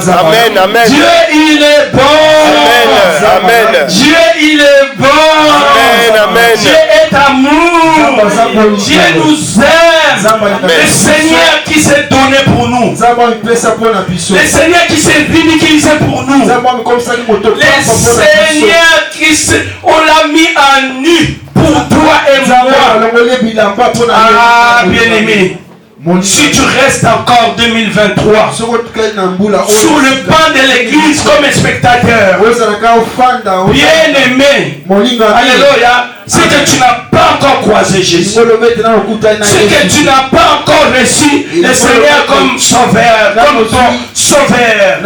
Amen, amen. Dieu il est bon. Amen, Dieu il est bon. Amen, amen. Dieu est amour. Dieu nous aime. Le Seigneur qui s'est donné pour nous. Le Seigneur qui s'est ridiculisé pour nous. Le Seigneur on l'a mis en nu pour toi et moi. Ah, bien-aimé. Si tu restes encore 2023 sous le banc de l'église comme spectateur, bien-aimé, alléluia, c'est que tu n'as pas encore croisé Jésus, c'est que tu n'as pas encore reçu le Seigneur comme sauveur, comme ton sauveur.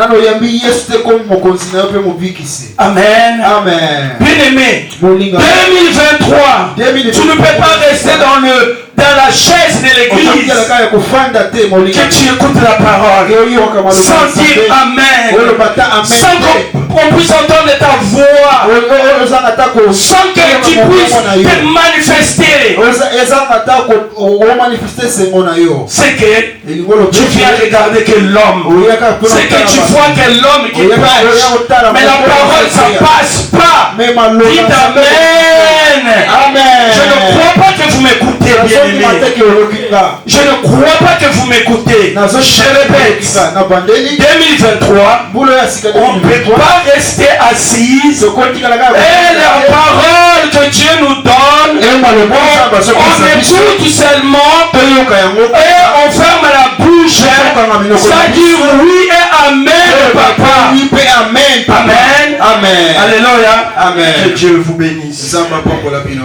Amen. Amen. Bien-aimé, 2023, tu ne peux pas rester dans la chaise de l'église que tu écoutes la parole sans dire Amen, sans qu'on puisse entendre ta voix, sans que tu puisses te manifester. C'est que tu viens regarder que l'homme, c'est que tu vois que l'homme qui prêche, mais la parole ça passe pas. Dites Amen. Amen. Je ne crois pas que vous m'écoutez, bien-aimé. Je ne crois pas que vous m'écoutez. Je répète, 2023, on ne peut pas rester assis et la parole que Dieu nous donne, on écoute seulement et on ferme la bouche, c'est-à-dire oui et amen, papa. Amen. Amen. Alléluia. Amen. Que Dieu vous bénisse.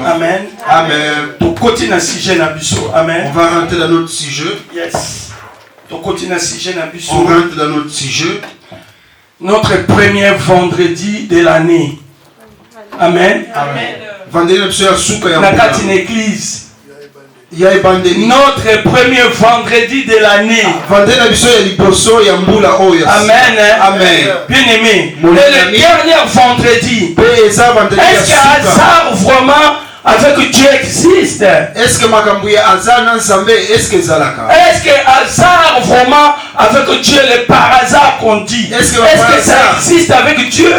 Amen. Amen. On continue à sujet n'abusso. Amen. On va rentrer dans notre sujet. Yes. On continue à sujet n'abusso. On rentre dans notre sujet. Notre premier vendredi de l'année. Amen. Amen. Vendredi dans une église. Notre premier vendredi de l'année. Amen. Amen. Bien aimé. Et le dernier vendredi. Est-ce que hasard vraiment avec Dieu existe? Est-ce que hasard vraiment avec Dieu, le par hasard qu'on dit? Est-ce que ça existe avec Dieu?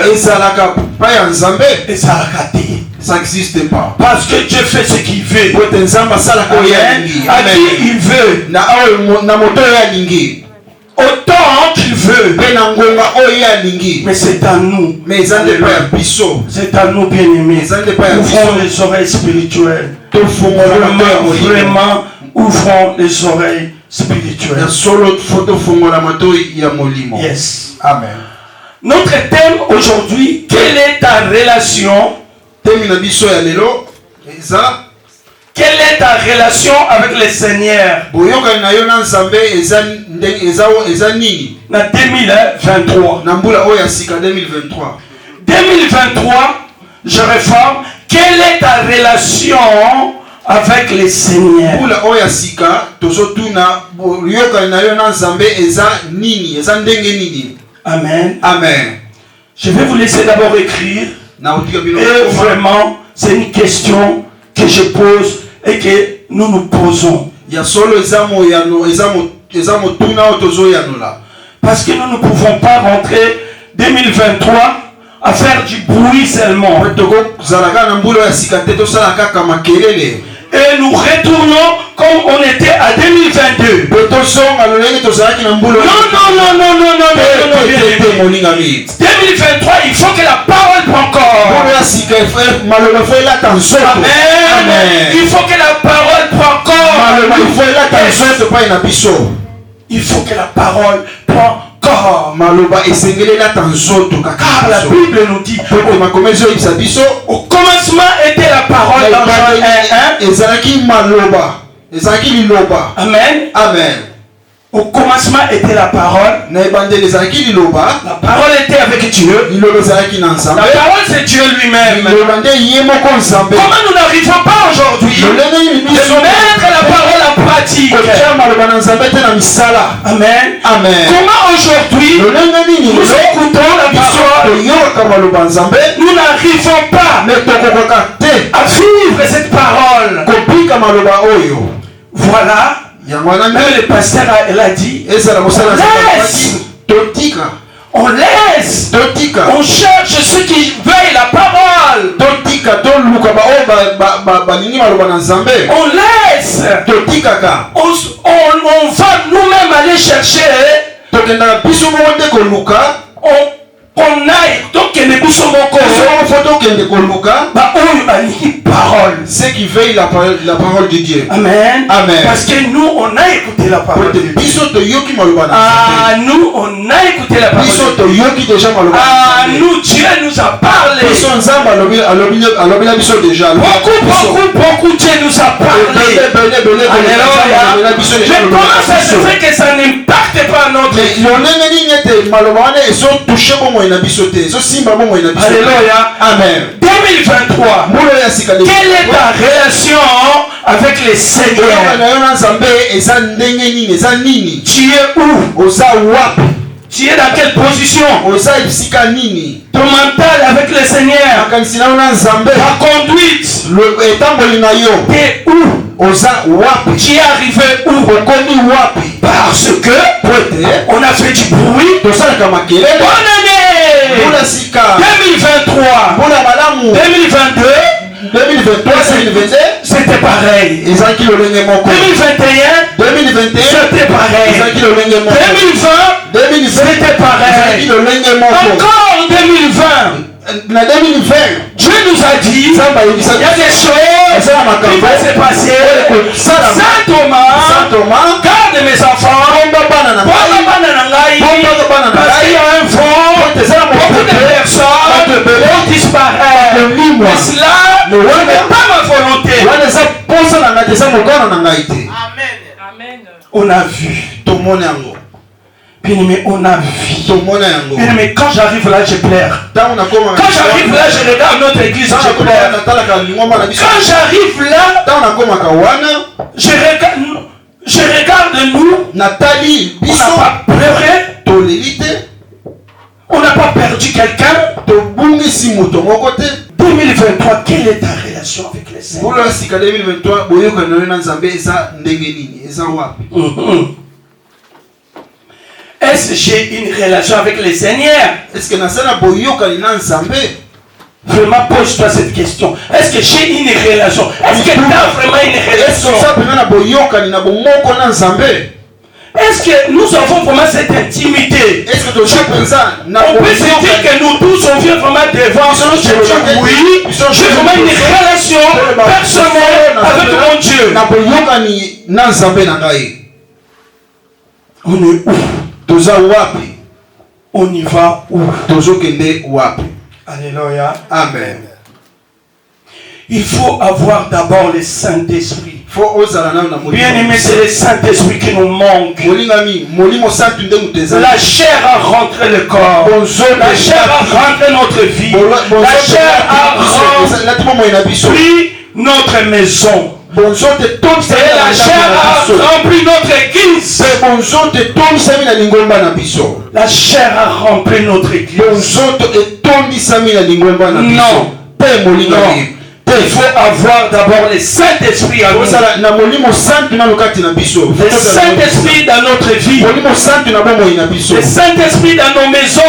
Ça n'existe pas. Parce que Dieu fait ce qu'il veut. À qui il veut. Autant qu'il veut. Mais c'est à nous. C'est à nous, bien-aimés. Ouvrons les oreilles spirituelles. Vraiment, ouvrons les oreilles spirituelles. Yes. Amen. Notre thème aujourd'hui, quelle est ta relation? Quelle est ta relation avec le Seigneur? Na 2023. 2023, je réforme. Quelle est ta relation avec le Seigneur? Amen. Amen. Je vais vous laisser d'abord écrire. Et vraiment, c'est une question que je pose et que nous nous posons. Parce que nous ne pouvons pas rentrer 2023 à faire du bruit seulement. Et nous retournons comme on était à 2022. Non. 2023, il faut que la parole prenne corps. Amen. Il faut que la parole prenne corps. Il faut que la parole prenne corps. Car la Bible nous dit au commencement était la parole dans Jean 1. Amen. Amen. Au commencement était la parole. La parole était avec Dieu. La parole c'est Dieu lui-même. Comment nous n'arrivons pas aujourd'hui de mettre la parole à pratique. Amen. Amen. Comment aujourd'hui nous écoutons la parole, nous n'arrivons pas à vivre cette parole. Voilà. Même le pasteur a dit, on laisse, on cherche ceux qui veulent la parole. On laisse, on va nous-mêmes aller chercher. On aille, donc il y a des parole. Ceux qui veillent la parole de Dieu. Amen. Amen. Parce que nous, on a écouté la parole de Dieu. Nous, on a écouté la parole de Dieu. Nous, Dieu nous a parlé. Beaucoup, Dieu nous a parlé. Alléluia. Mais comment ça se fait que ça n'impacte pas notre vie? Alléluia. Amen. 2023. Quelle est ta relation avec le Seigneur? Tu es où? Tu es dans quelle position? Ton mental avec le Seigneur. Ta conduite. T'es où? Tu es arrivé où? Parce que on a fait du bruit. Bonne année 2023. 2022 c'était pareil. 2021 c'était pareil. 2020 c'était pareil. Encore 2020. Dieu nous a dit, il y a des choses qui vont se passer. Saint Thomas, garde mes enfants. Parce qu'il y a un vent, beaucoup de personnes vont disparaître. Mais cela n'est pas ma volonté. Amen. On a vu. Bien-aimé, on a vu. Bien-aimé, quand j'arrive là, je pleure. Quand j'arrive là, je regarde notre église, je pleure. Quand j'arrive là, je regarde nous. On n'a pas pleuré. On n'a pas perdu quelqu'un. 2023, quelle est ta relation avec les Seigneur? Est-ce que j'ai une relation avec le Seigneur? Vraiment, pose-toi cette question. Est-ce que j'ai une relation? Est-ce que tu as vraiment une relation? Est-ce que nous avons vraiment cette intimité? On peut se dire que nous tous on vient vraiment devant ce Dieu. Oui, j'ai vraiment une relation personnelle avec mon Dieu. On est où? On y va où? Alléluia. Amen. Il faut avoir d'abord le Saint-Esprit. Bien-aimé, c'est le Saint-Esprit qui nous manque. La chair a rentré le corps. La chair a rentré notre vie. La chair a rempli notre maison. Et la chair a rempli notre église. La chair a rempli notre église. Non. Il faut avoir d'abord le Saint-Esprit à nous. Le Saint-Esprit dans notre vie. Le Saint-Esprit dans nos maisons.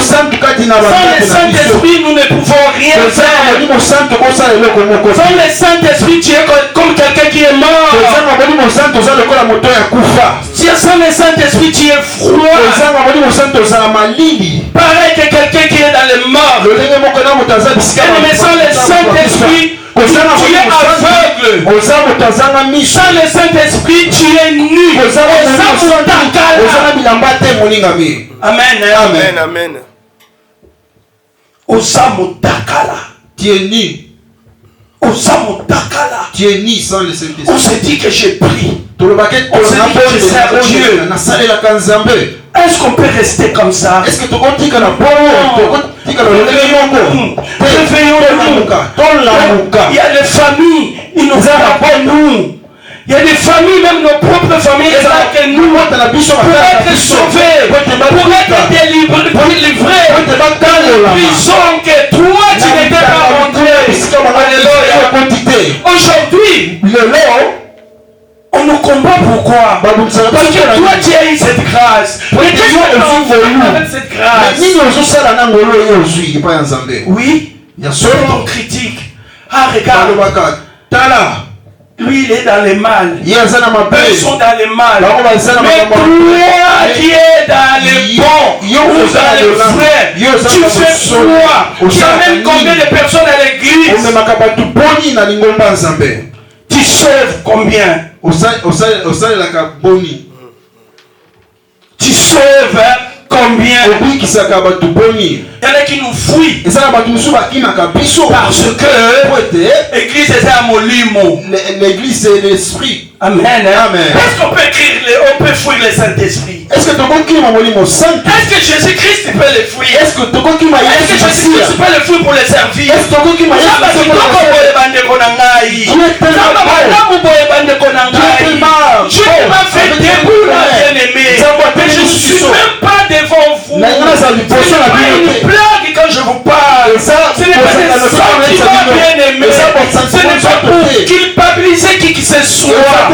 Sans le Saint-Esprit, nous ne pouvons rien faire. Sans le Saint-Esprit, tu es comme quelqu'un qui est mort. Sans le Saint-Esprit, tu es froid. Pareil que quelqu'un qui est dans le mort. Mais sans le Saint-Esprit, tu es aveugle. Sans le Saint-Esprit, tu es nu. Amen. Amen. Tu es nu. Tu es nu sans le Saint-Esprit. On se dit que je prie. On se dit que je sers Dieu. Est-ce qu'on peut rester comme ça? Est-ce que tu il y a les familles, ils nous rappellent nous. Il y a des familles, même nos propres familles, que nous, pour être sauvés, pour être délivrés, prison que toi tu n'étais pas rentré. Alléluia. Aujourd'hui, on nous combat pourquoi? Parce que toi tu as eu cette grâce. Mais qu'est-ce que tu as avec cette grâce? Oui, c'est ton critique. Ah, regarde. Lui, il est dans le mal. Eux sont dans le mal. Mais toi qui es dans le bon, ou dans le vrai, tu fais quoi? Tu amènes combien de personnes à l'église? Tu sauves combien? Tu sauves combien? Il y en a qui nous fuient parce que l'église est un molimo. L'église c'est l'esprit. Amen. Amen. Est-ce qu'on peut fuir le Saint-Esprit? Est-ce que Jésus-Christ peut le fuir? Est-ce que Jésus-Christ peut le fuir pour le servir? Je ne m'a fait debout là, bien-aimé. Mais je ne suis même pas devant vous. Ce n'est pas une blague quand je vous parle. Ce n'est pas des sentiments, bien-aimés. Ce n'est pas pour culpabiliser qui se soit.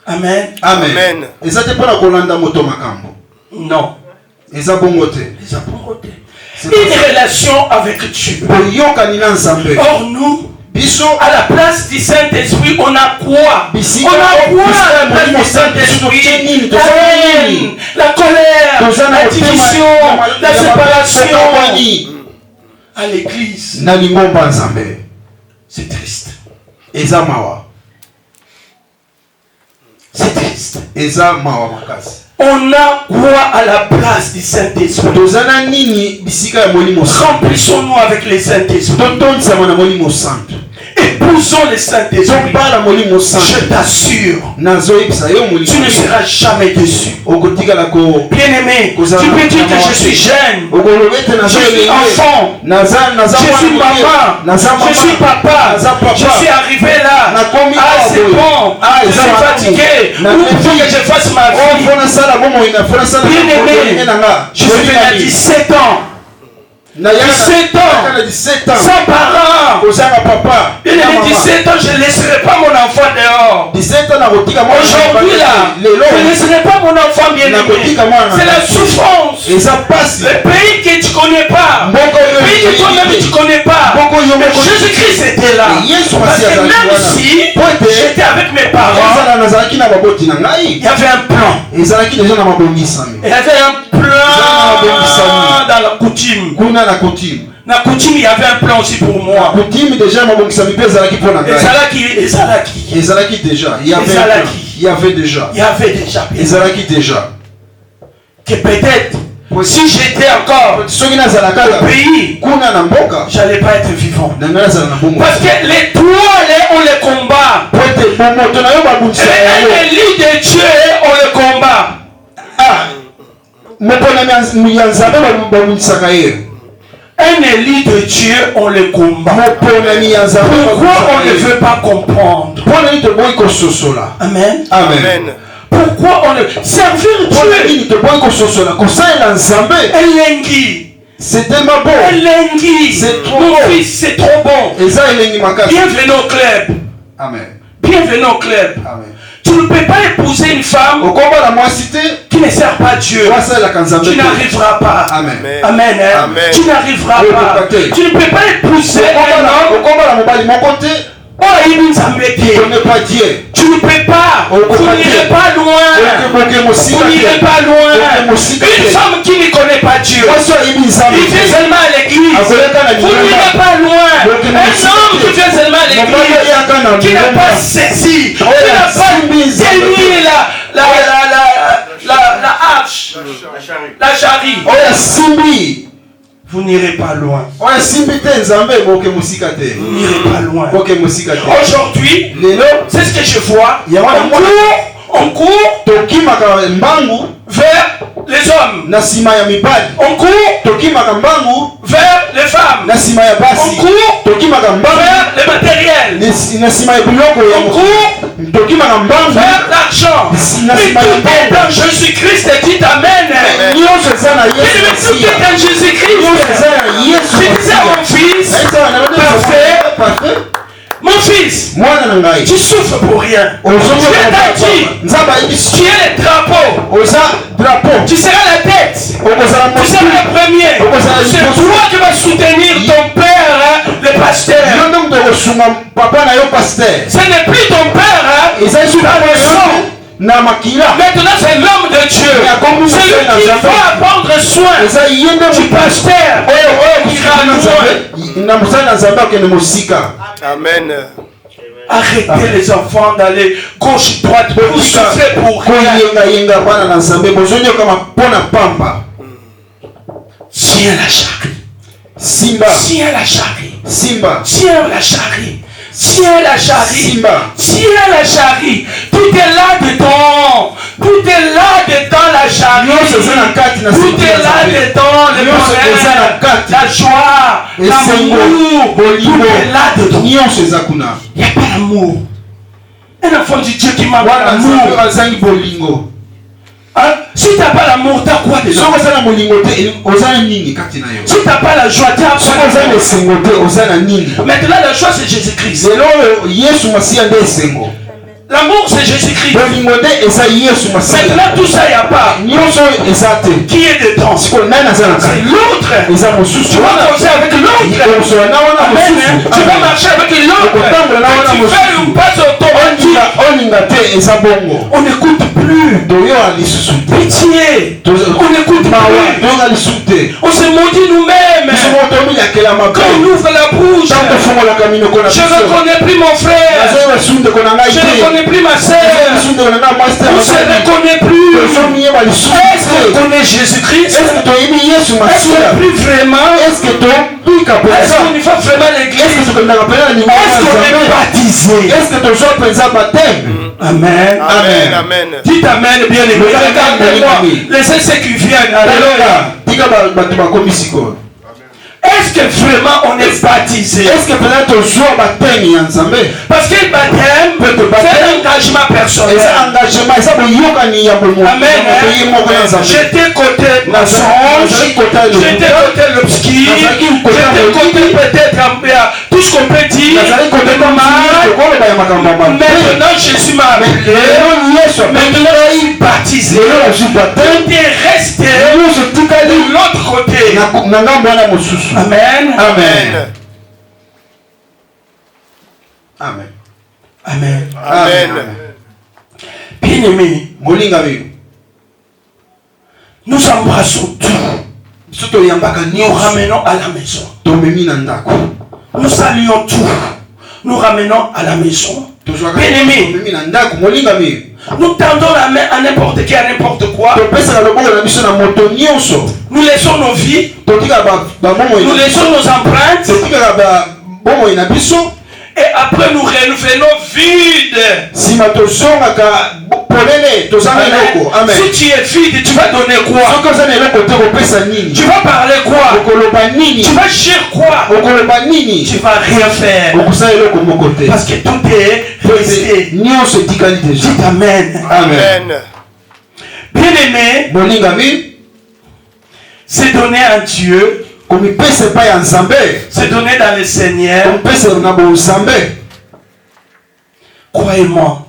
Amen. Amen. Non. Une relation avec Dieu. Or nous, à la place du Saint-Esprit, on a quoi? On a quoi à la place du Saint-Esprit? La haine, la colère, la division, la séparation. À l'église, c'est triste. C'est triste. On a quoi à la place du Saint-Esprit? Remplissons-nous avec les Saint-Esprit. Épousons le Saint-Esprit. Je t'assure, tu ne seras jamais déçu. Bien-aimé, tu peux dire que je suis jeune, je suis enfant, je suis maman, je suis papa, je suis arrivé là. Ah, c'est bon, je suis fatigué. Où faut que je fasse ma vie? Bien-aimé, je suis venu à 17 ans. 17 ans, sans parents. Il a 17 ans, je ne laisserai pas mon enfant dehors. Aujourd'hui là, je ne laisserai pas mon enfant bien aimé. C'est la souffrance. Le pays que tu ne connais pas, le pays que toi-même tu ne connais pas. Mais Jésus-Christ était là. Parce que même si j'étais avec mes parents, il y avait un plan. Il y avait un plan dans la coutume. La coutume, il y avait un plan aussi pour moi. Il y avait déjà. Que peut-être, si j'étais encore au pays, j'allais pas être vivant. Parce que les toiles, on les combat. Et l'île de Dieu, on les combat. Un élu de Dieu, on le combat. Pourquoi on ne veut pas comprendre? Amen. Amen. Pourquoi on ne... Servir Dieu. Elengi. C'est tellement bon. Elengi. C'est trop bon. bon. Fils, c'est trop bon. Bienvenue au club. Amen. Bienvenue au club. Amen. Tu ne peux pas épouser une femme qui ne sert pas Dieu. Tu n'arriveras pas. Amen. Amen. Amen. Tu n'arriveras pas. Tu ne peux pas épouser un homme. Tu n'es pas Dieu. Tu ne peux pas. Vous n'irez pas loin. Vous n'irez pas loin. Une femme qui ne connaît pas Dieu, il vient seulement à l'église. Vous n'irez pas loin. Un homme qui vient seulement à l'église, qui n'a pas saisi, qui n'a pas délié la hache, la charrie. Vous n'irez pas loin. Vous n'irez pas loin. Aujourd'hui, c'est ce que je vois. On court vers les hommes. On court vers les femmes. On court vers le matériel. On court vers l'argent. Mais tout est dans Jésus-Christ. Dites Amen. Tout est dans Jésus-Christ. Je disais à mon fils, parfait. Mon fils, tu souffres pour rien. Je t'ai dit, tu es le drapeau. Tu seras la tête. Tu seras le premier. C'est toi qui vas soutenir ton père, le pasteur. Ce n'est plus ton père, c'est ta maison. Maintenant c'est l'homme de Dieu. Celui qui va prendre soin du pasteur. Amen. Arrêtez les enfants d'aller gauche droite. Vous souffrez pour rien. Tiens la charrie. Tiens la charrie. Tiens la charrie. Tiens la charrie. Tiens la charrie. Tout est là-dedans. Tout est là-dedans la charrie. Tout est là-dedans le bonheur, la joie, l'amour. Tout est là-dedans. Il n'y a pas d'amour. Un enfant du Dieu qui m'a pas l'amour. Si tu n'as pas l'amour, tu as quoi dedans? Si tu n'as pas la joie, tu as quoi? Maintenant la joie c'est Jésus-Christ. L'amour c'est Jésus-Christ. Maintenant tout ça il n'y a pas. Qui est dedans? C'est l'autre. Tu vas causer avec l'autre. Amen. Tu vas marcher avec l'autre. Tu fais une passe automatique. On n'écoute plus. Pitié. On n'écoute plus. On se maudit nous-mêmes. Quand on ouvre la bouche, je ne reconnais plus mon frère. Je ne reconnais plus ma soeur. On ne se reconnaît plus. Est-ce qu'on connaît Jésus-Christ? Est-ce qu'on prie vraiment? Est-ce qu'on y va vraiment à l'église? Est-ce qu'on est baptisé? Amen. Amen. Amen. Dites Amen bien aimé. Regardez-moi. Laissez ceux qui viennent. Alléluia. Est-ce que vraiment on est baptisé? Est-ce que peut-être on joue baptême? Parce que le baptême, c'est un engagement personnel. Amen. J'étais côté mensonge, j'étais côté l'obscur, j'étais côté peut-être tout ce qu'on peut dire. Maintenant Jésus m'a appelé. Maintenant je suis baptisé. Tout est resté de l'autre côté. Amen. Amen. Amen. Amen. Amen. Bien-aimé, nous embrassons tout. Nous ramenons à la maison. Nous saluons tout. Nous ramenons à la maison. Bien-aimé, nous tendons la main à n'importe qui, à n'importe quoi. Nous laissons nos vies. Nous laissons nos empreintes. Et après nous renouvelons vide. Amen. Si tu es vide, tu vas donner quoi? Tu vas parler quoi? Tu vas chercher quoi? Tu vas rien faire. Parce que tout est resté. Dites Amen. Amen. Bien aimé, c'est donné à Dieu. C'est donné dans le Seigneur. Croyez-moi.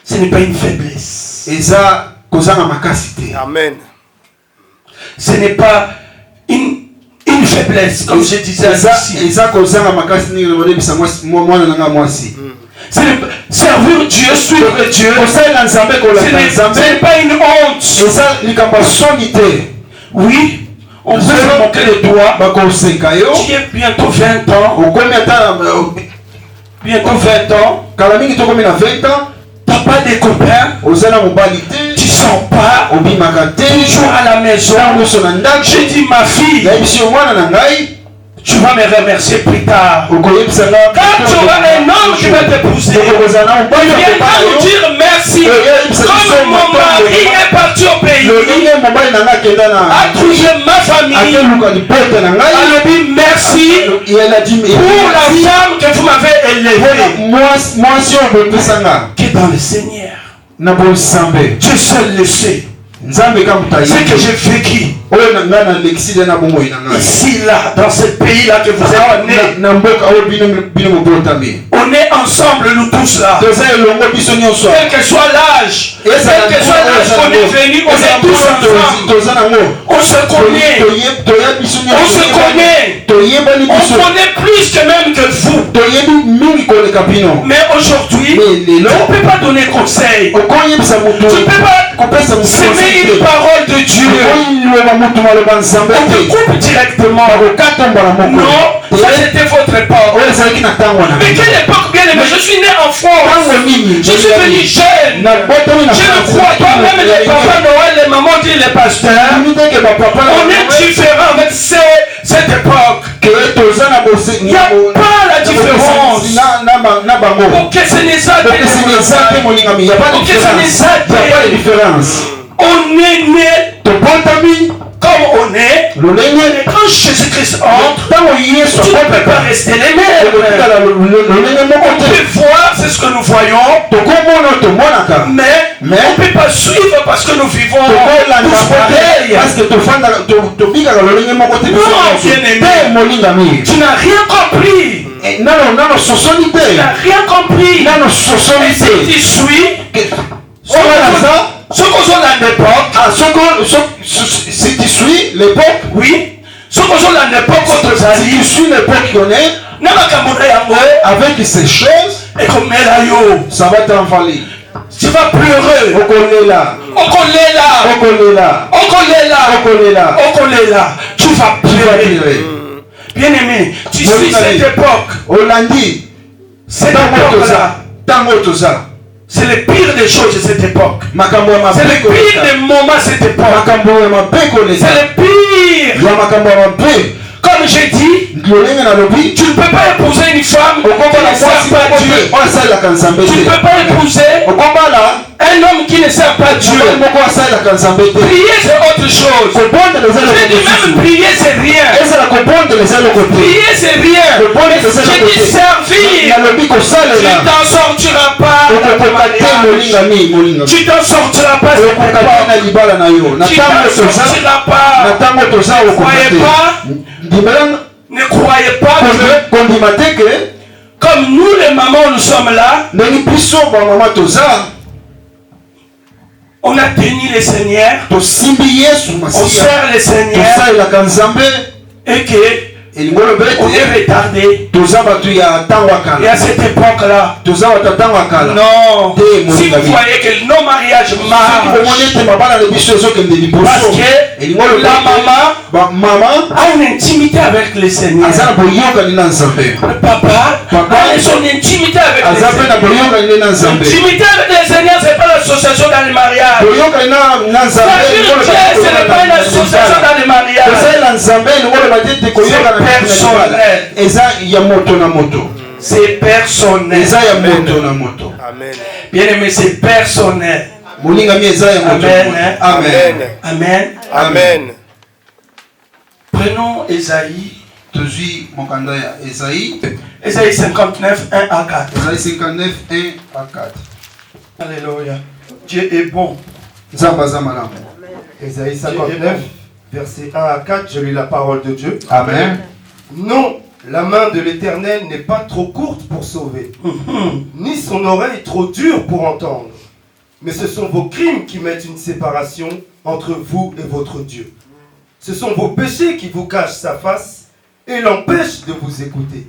Ce n'est pas une faiblesse. Amen. Ce n'est pas une faiblesse, comme je disais ici. Servir Dieu, suivre Dieu, ce n'est pas une honte. Oui, on peut se moquer de toi. Tu es bientôt 20 ans. Bientôt 20 ans. Tu n'as pas de copains. Tu sens pas. Toujours à la maison. Je dis ma fille, tu vas me remercier plus tard. Quand tu auras un homme qui va t'épouser, il viendra nous dire merci. Comme mon mari est parti au pays, a trouvé ma famille. Alors merci pour la femme que vous m'avez élevée. Qui est dans le Seigneur. Dieu seul le sait. Ce que j'ai vécu ici, là, dans ce pays-là que vous êtes nés. On est ensemble, nous tous là. Quel que soit l'âge, quel que soit l'âge qu'on est venu, on est tous ensemble. On se connaît. On se connaît. On connaît plus que même que vous. Mais aujourd'hui, tu ne peux pas donner conseil. Tu ne peux pas semer une parole de Dieu. On te coupe directement. Non, ça c'était votre époque. Mais quelle époque bien aimée? Je suis né en France. Je suis venu jeune. Je ne crois pas, même les papas Noël, les mamans disent les pasteurs. On est différent avec cette époque. Il n'y a pas la différence. Pour que ce n'est pas de différence. On est né comme on est. Quand Jésus-Christ entre, tu ne peux pas rester les mêmes. On peut voir, c'est ce que nous voyons. Mais on ne peut pas suivre parce que nous vivons tous pareils. Non, bien-aimé, tu n'as rien compris. Tu n'as rien compris. Et si tu suis, ce qu'on a à l'époque, si tu suis l'époque, oui, ce qu'on a à l'époque, si tu suis l'époque qu'on est, avec ces choses, et comme ça va t'envaler. Tu vas pleurer. Tu vas pleurer. Bien aimé, tu suis cette époque. Cette époque-là. C'est le pire des choses de cette époque. C'est le pire des moments de cette époque. C'est le pire. Comme j'ai dit, tu ne peux pas épouser une femme qui ne sert pas Dieu. Tu ne peux pas épouser un homme qui ne sert pas Dieu. Prier c'est autre chose. Je dis même prier c'est rien. Prier c'est rien. Je dis servir. Tu t'en sortiras pas. Tu t'en sortiras pas. Ne croyez pas que comme nous les mamans nous sommes là, on a tenu le Seigneur, on sert le Seigneur et que on est retardé. Et à cette époque-là, non, si vous voyez que nos mariages marchent, parce que la maman a une intimité avec le Seigneur. Le papa a son intimité avec le Seigneur. L'intimité avec le Seigneur, ce n'est pas l'association dans le mariage. Ce n'est pas une association dans le mariage. C'est personnel. Amen. Bien aimé, c'est personnel. Amen. Amen. Amen. Prenons Ésaïe. Ésaïe 59, 1 à 4. Ésaïe 59, 1 à 4. Alléluia. Dieu est bon. Ésaïe 59, verset 1 à 4, je lis la parole de Dieu. Amen. Non, la main de l'Éternel n'est pas trop courte pour sauver, ni son oreille trop dure pour entendre. Mais ce sont vos crimes qui mettent une séparation entre vous et votre Dieu. Ce sont vos péchés qui vous cachent sa face et l'empêchent de vous écouter.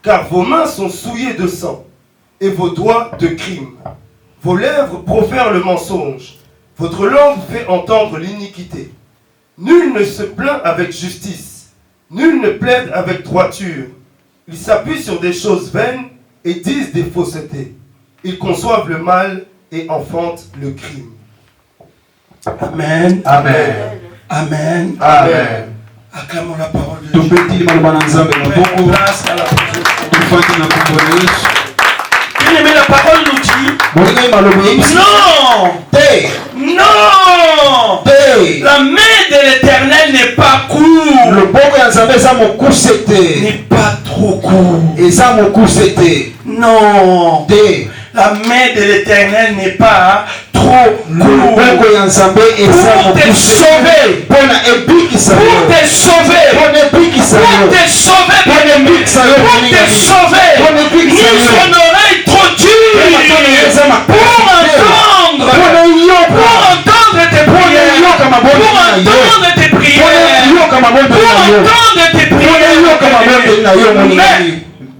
Car vos mains sont souillées de sang et vos doigts de crime. Vos lèvres profèrent le mensonge. Votre langue fait entendre l'iniquité. Nul ne se plaint avec justice. Nul ne plaide avec droiture. Ils s'appuient sur des choses vaines et disent des faussetés. Ils conçoivent le mal et enfantent le crime. Amen. Amen. Amen. Amen. Acclamons la parole de Dieu. Bien aimé, la parole nous dit non. Non. La main de l'Éternel n'est pas n'est pas trop court. Non. La main de l'Éternel n'est pas trop court pour te sauver. Pour te sauver. Pour te sauver. Ni son oreille trop dure pour entendre tes prières.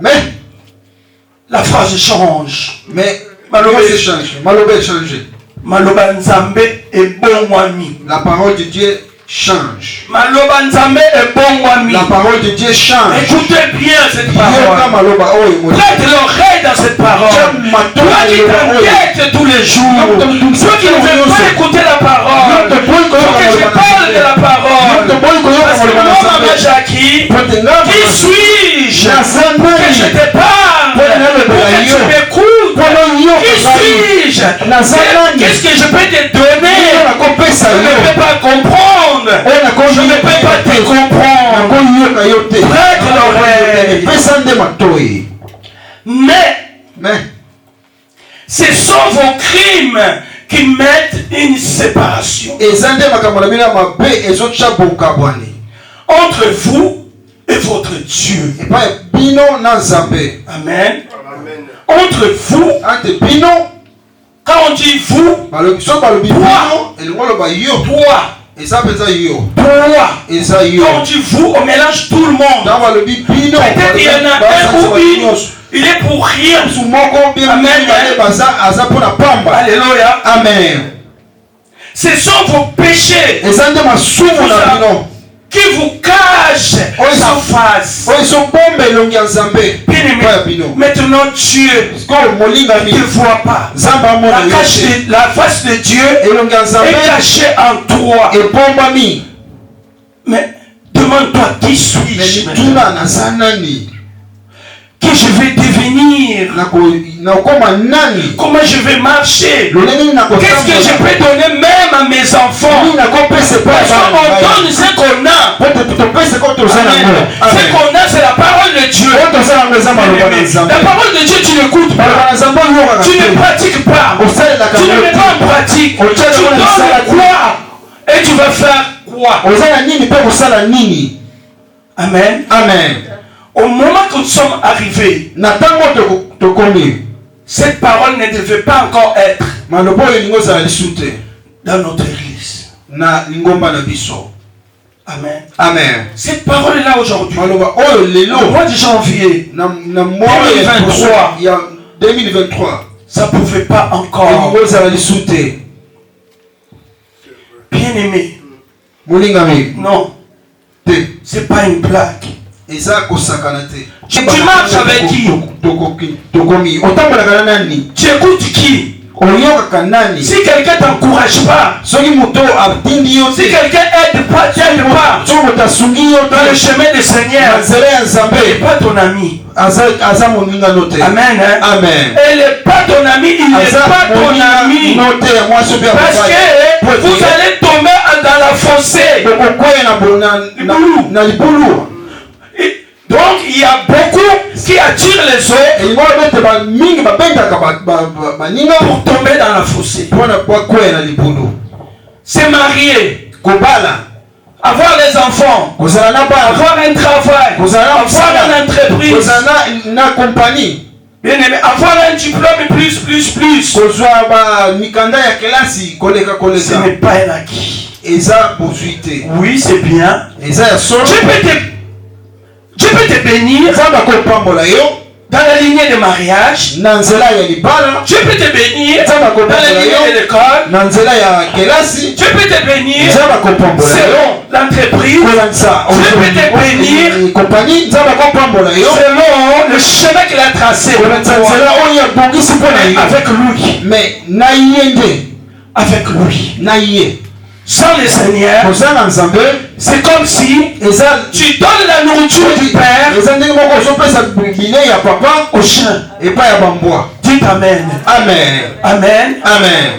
Mais la phrase change. Mais Maloba change. Maloba Nzambe est bon wami. La parole de Dieu change. Maloba Nzambe est bon wami. La parole de Dieu change. Écoutez bien cette parole. Prête l'oreille dans cette parole. Toi qui t'inquiètes tous les jours. Toi qui ne veux pas écouter la parole. Faut que je parle de la parole. Parce que mon maman Jackie, qui suis-je pour que je te parle? Pour que tu m'écoutes? Qui suis-je? Qu'est-ce que je peux te donner? Je ne peux pas comprendre. Je ne peux pas te comprendre. Prête l'oreille. Mais ce sont vos crimes qui mettent une séparation entre vous et votre Dieu. Amen. Entre vous, quand on dit vous, toi, quand on dit vous, on mélange tout le monde. Peut-être il y en a un ou une, il est pour rien. Amen. Alléluia. Amen. Ce sont vos péchés qui vous cachent sa face. Maintenant Dieu ne te voit pas. La face de Dieu est cachée en toi. Mais demande-toi, qui suis-je? Qui je vais devenir? Comment je vais marcher? Qu'est-ce que je peux donner même à mes enfants? Parce qu'on donne ce qu'on a. Ce qu'on a, c'est la parole de Dieu. La parole de Dieu, tu n'écoutes pas. Tu ne pratiques pas. Tu ne mets pas en pratique. Tu donnes quoi? Et tu vas faire quoi? Amen. Amen. Au moment que nous sommes arrivés, cette parole ne devait pas encore être dans notre église. Amen. Amen. Cette parole est là aujourd'hui. Le mois de janvier 2023. Ça ne pouvait pas encore. Bien aimé. Non. C'est pas une blague. Tu marches avec qui? Tu écoutes qui? Si quelqu'un ne t'encourage pas, si quelqu'un aide pas, t'aide pas dans le chemin du Seigneur, il n'est pas ton ami. Amen. Amen. Elle n'est pas ton ami, il n'est pas ton ami. Parce que vous allez tomber dans la fossée. Donc il y a beaucoup qui attirent les autres pour tomber dans la fossée. Se marier, avoir des enfants, avoir un travail, avoir une entreprise, bien aimé, avoir un diplôme plus. Ce n'est pas un acquis. Oui, c'est bien. Dieu peut te bénir dans la lignée de mariage. Dieu peut te bénir dans la lignée de l'école. Dieu peut te bénir selon l'entreprise. Dieu peut te bénir selon le chemin qu'il a tracé avec lui. Mais avec lui. Sans le Seigneur, c'est comme si tu donnes la nourriture du Père au chien. Dites Amen. Amen. Amen. Amen.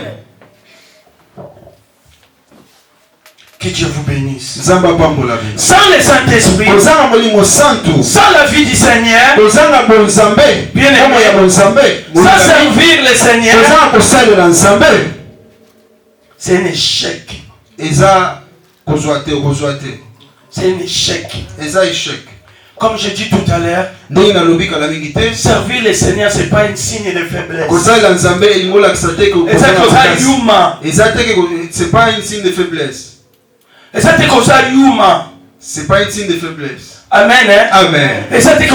Que Dieu vous bénisse. Zamba pambola. Sans le Saint-Esprit, Ozanga molimo santu. sans la vie du Seigneur, Ozanga bonzambe. bien aimé, ya bonzambe. sans servir le Seigneur, Ozanga kosalela nzambe. c'est un échec. Eza kozwate. C'est un échec. Eza échec. Comme je dis tout à l'heure, Ndenge nalobi kala mingi te. servir le Seigneur, c'est pas un signe de faiblesse. Kosalela nzambe elingola kisate ko. Et ça, c'est pas un signe de faiblesse. Et ça, C'est pas un signe de faiblesse. Amen. Hein? Amen. Et ça, C'est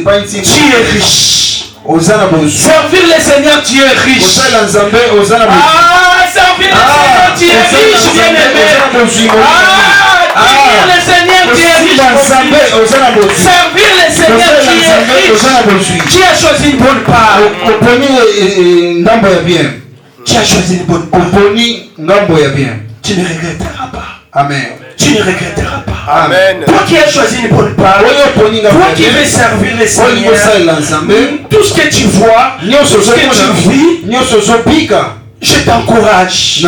pas un signe de tu es riche. Servir le Seigneur, tu es riche. Ah, servir le Seigneur, tu es riche, bien aimé. Servir le Seigneur, tu es riche. Servir le Seigneur, tu es riche. Qui a choisi une bonne part? Tu as choisi une bonne part. Tu ne regretteras pas. Amen. Tu ne regretteras pas. Amen. Toi qui as choisi une bonne part, toi qui veux servir le Seigneur, tout ce que tu vois, tout ce que tu vis, je t'encourage. Si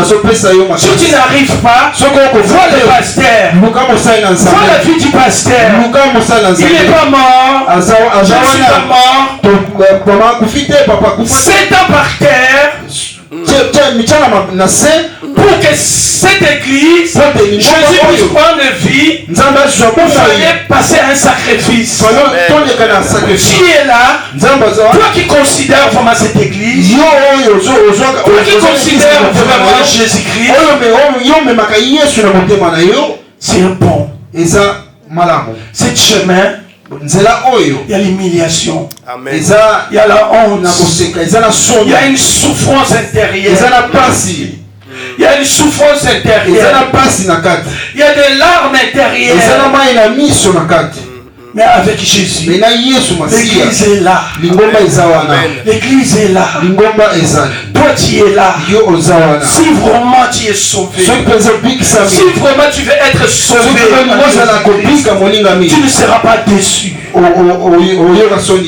tu n'arrives pas, vois le pasteur. Vois la vie du pasteur. Il n'est pas mort. Je ne suis pas mort. 7 ans par terre. Pour que cette église, Jésus puisse prendre vie, il fallait passer un sacrifice. Tu es là, toi qui considères vraiment cette église, toi qui considères vraiment Jésus-Christ, c'est un pont. Cet chemin, il y a l'humiliation, il y a la honte, il y a une souffrance intérieure, il y a une souffrance intérieure, il y a des larmes intérieures. Mais avec Jésus, l'église est là. L'église est là. Toi tu es là. Si vraiment tu es sauvé, si vraiment tu veux être sauvé, tu ne seras pas déçu.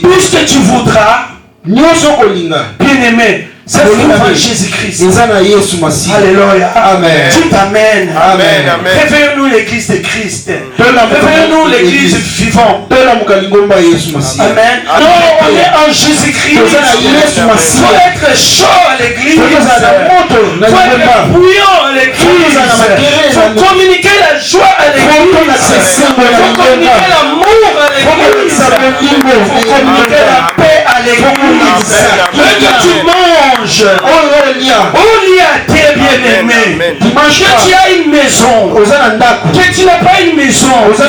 Puisque tu voudras, bien aimé, c'est devant Jésus-Christ. Alléluia. Amen. Tu t'amènes. Amen. Réveille-nous l'église de Christ. Réveille-nous l'église vivante. Amen. Non, on est en Jésus-Christ. Il faut être chaud à l'église. Il faut être bouillant à l'église. Il faut communiquer la joie à l'église. Il faut communiquer l'amour à l'église. Il faut communiquer la paix à l'église. Que tu manges. Oh, il y a tes bien-aimés. Que tu as une maison. Que tu n'as pas une maison. Que tu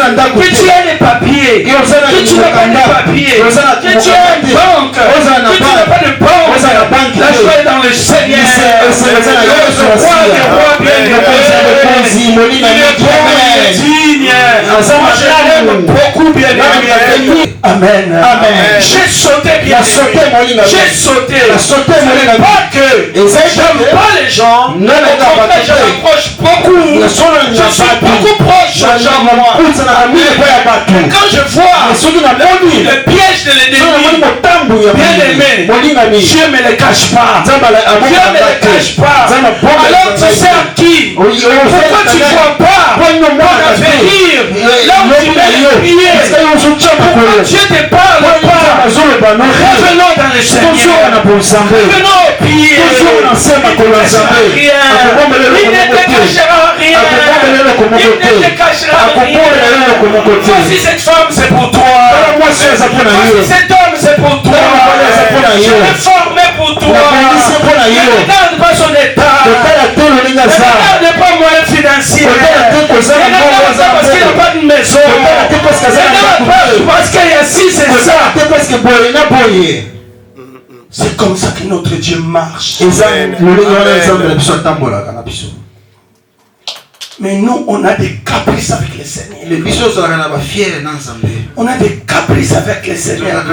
as des papiers. Que tu n'as pas de papiers. Que tu as une banque. Que tu n'as pas de banque. La joie est dans le Seigneur. Le roi des rois bien-aimé. Il est bon, il est digne. Moi je l'aime beaucoup bien-aimé. Amen. J'ai sauté bien-aimé. J'ai sauté. Ce n'est pas que j'aime pas les gens. Au contraire, je m'approche beaucoup. Je suis beaucoup proche aux gens. Et quand je vois le piège de l'ennemi, bien aimé, Dieu ne me le cache pas. Dieu ne me le cache pas. Alors tu sais à qui? Pourquoi tu ne vois pas ton avenir là où tu mets les pieds? Pourquoi Dieu te parle pas? Revenons dans le Seigneur. Revenons au pied. Il ne te cachera rien. Il ne te cachera rien. Voici cette femme, c'est pour toi. Voici cet homme, c'est pour toi. Je l'ai formé pour toi. Ne regarde pas son état. Ne regarde pas moyen financier. Ne regarde pas parce qu'il n'a pas de maison. Ne regarde pas parce qu'il y a ci, c'est ça. C'est comme ça que notre Dieu marche. Mais nous, on a des caprices avec le Seigneur. On a des caprices avec le Seigneur.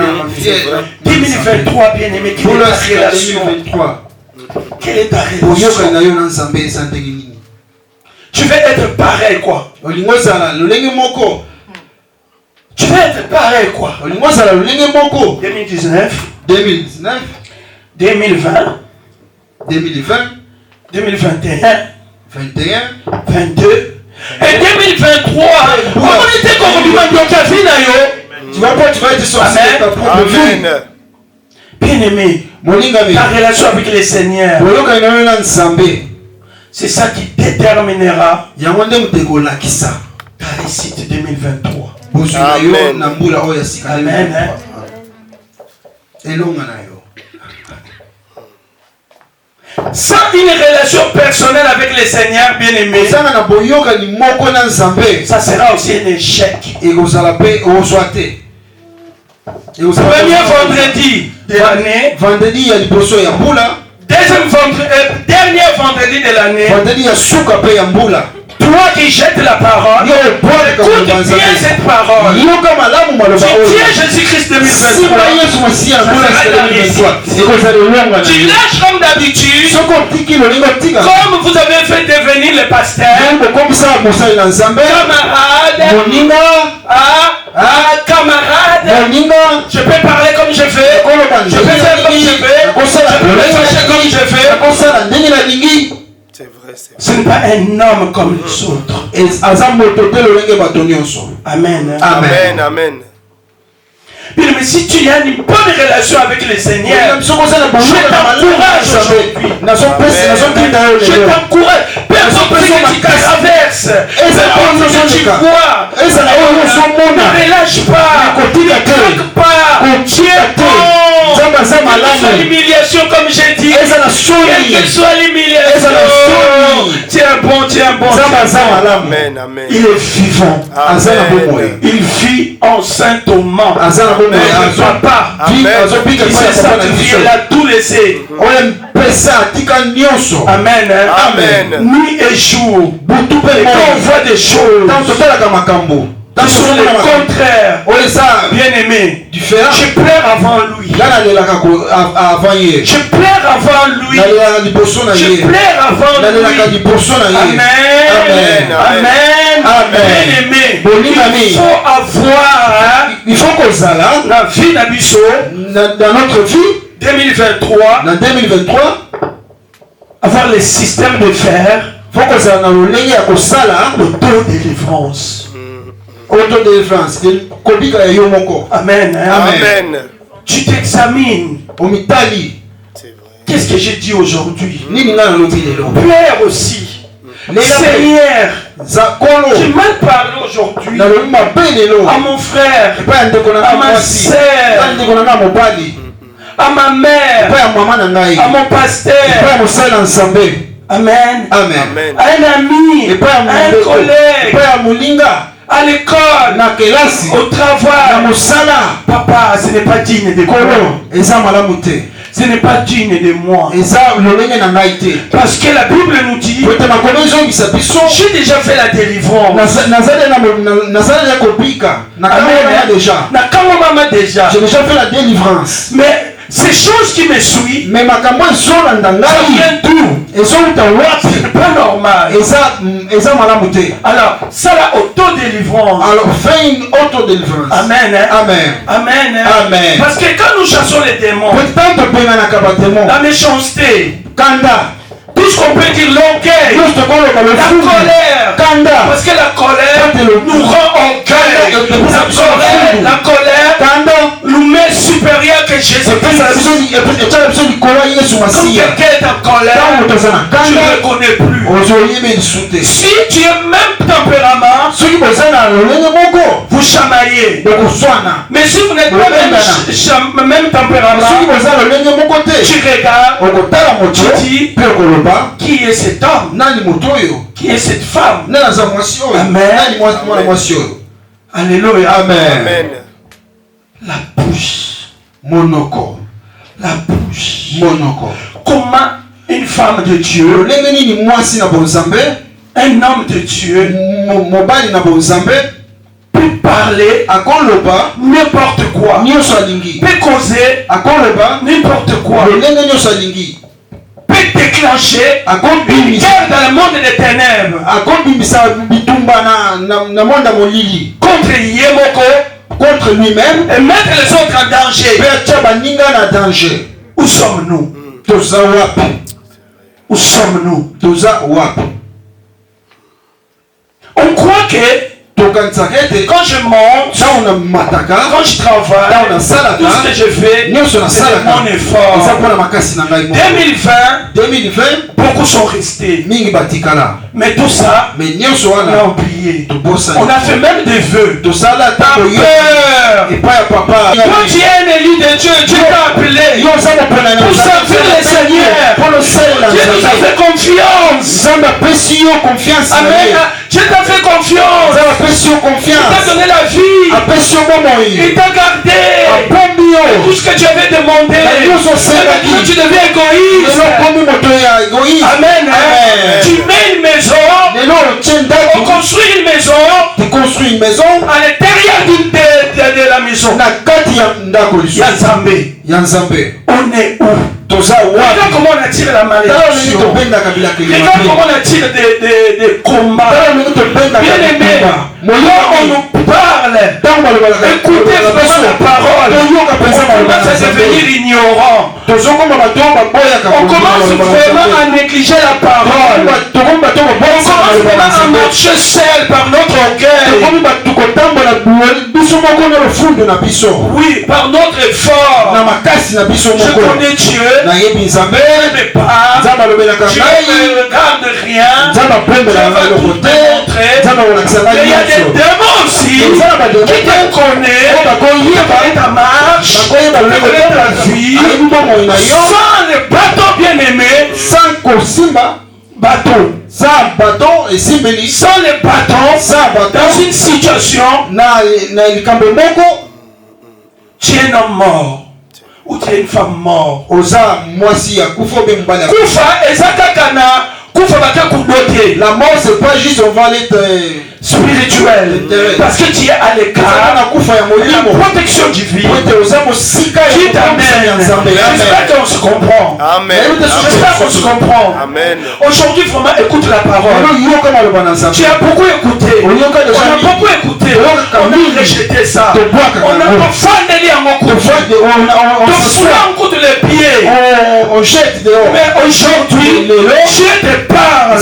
2023, bien aimé, quelle est ta relation? Quelle est ta relation? Tu veux être pareil quoi? Tu veux être pareil quoi? 2019, 2020, 2021, 21, 22. Et 2023, comment était qu'on tu vas pas, tu vas être sorti de ta propre vie. Bien-aimé, ta relation avec le Seigneur, c'est ça qui déterminera ta réussite 2023. Amen. Sans une relation personnelle avec le Seigneur, bien-aimé, ça sera aussi un échec. Premier vendredi de l'année, dernier vendredi de l'année, toi qui jettes la parole, écoute bien cette parole. Tu tiens Jésus-Christ 2023. Tu lâches comme d'habitude, comme vous avez fait devenir le pasteur, camarade, je peux parler comme je veux, je peux faire comme je veux, je peux me fâcher comme je veux. Ce n'est pas un homme comme les autres. Amen. Amen. Amen. Mais si tu as une bonne relation avec le Seigneur, je t'encourage aujourd'hui. Je t'encourage. Personne que tu traverses, personne que tu vois, ne relâche pas, ne craque pas. Tu es bon. Quelle que soit l'humiliation, comme j'ai dit, quelle que soit l'humiliation, tu es bon, tu es bon. Amen. Amen. Il est vivant. Il vit en Saint-Thomas. Papa, qui s'est sanctifié, il a tout laissé. Amen. Amen. Nuit et jour. Et quand on voit des choses qui sont le contraire, bien-aimé, je pleure avant lui. Je pleure avant lui. Je pleure avant lui. Amen. Amen. Bien-aimé, il faut avoir la vie d'Abisso dans notre vie 2023, avoir le système de faire l'autodélivrance. Amen. Amen. Tu t'examines. Qu'est-ce que j'ai dit aujourd'hui? Plaire aussi. Seigneur, j'ai mal parlé aujourd'hui à mon frère, à ma sœur, à ma mère, à mon pasteur. Amen. À un ami, à un collègue, à l'école, au travail. Papa, ce n'est pas digne de moi. Ce n'est pas digne de moi. Parce que la Bible nous dit, j'ai déjà fait la délivrance. J'ai déjà fait la délivrance. Mais ces choses qui me suivent, ça vient d'où? C'est pas normal. Alors, ça la autodélivrance. Alors, fais une autodélivrance. Amen. Amen. Parce que quand nous chassons les démons, la méchanceté, tout ce qu'on peut dire, l'orgueil, la colère, parce que la colère nous rend orgueil. La colère nous met supérieur que Jésus. Comme quelqu'un est en colère, tu ne le connais plus. Si tu es même tempérament, vous chamaillez. Mais si vous n'êtes pas même tempérament, tu regardes, tu dis, qui est cet homme? Qui est cette femme? Amen. Alléluia. Amen. La bouche. Monoko. La bouche. Monoko. Comment une femme de Dieu, un homme de Dieu, peut parler n'importe quoi, peut causer n'importe quoi, peut déclencher une guerre dans le monde des ténèbres contre Yemoko, contre lui-même, et mettre les autres en danger. Où sommes-nous? Où sommes-nous? quand je monte, quand je travaille, tout ce que je fais, c'est mon effort. 2020, beaucoup sont restés. Mais tout ça, on a oublié. On a fait même des vœux. Par peur. Quand tu es un élu de Dieu, Dieu t'a appelé pour servir le Seigneur. Dieu nous a fait confiance. Amen. Dieu t'a fait confiance. Il t'a donné la vie. Il t'a gardé. Tout ce que tu avais demandé. Maintenant tu deviens égoïste. Amen. Tu mets une maison. On construit une maison. À l'intérieur de la maison. On est où? Regarde comment on attire la malédiction. Regarde comment on attire des combats. Bien aimé, on nous parle. Écoutez vraiment la parole. On commence à devenir ignorant. On commence vraiment à négliger la parole. On commence vraiment à marcher seul par notre orgueil. Oui, par notre effort. Je connais Dieu. Je ne pas. Dieu ne regarde rien. Dieu va tout démontrer. Mais il y a des démons aussi qui te connaissent, qui connaissent ta marche, qui connaissent ta vie. Sans le bateau bien aimé, sans le bâton, dans une situation, tu es un homme mort. Ou tu es une femme morte. La mort, c'est pas juste on va l'être spirituel. Parce que tu es à l'écart. La protection divine qui t'amène. J'espère qu'on se comprend. J'espère qu'on se comprend. Aujourd'hui, vraiment, écoute la parole. Tu as beaucoup écouté. On a beaucoup écouté. On a rejeté ça. On a pas fait en mon coup. On de les pieds. On jette dehors. Mais aujourd'hui, Dieu te parle.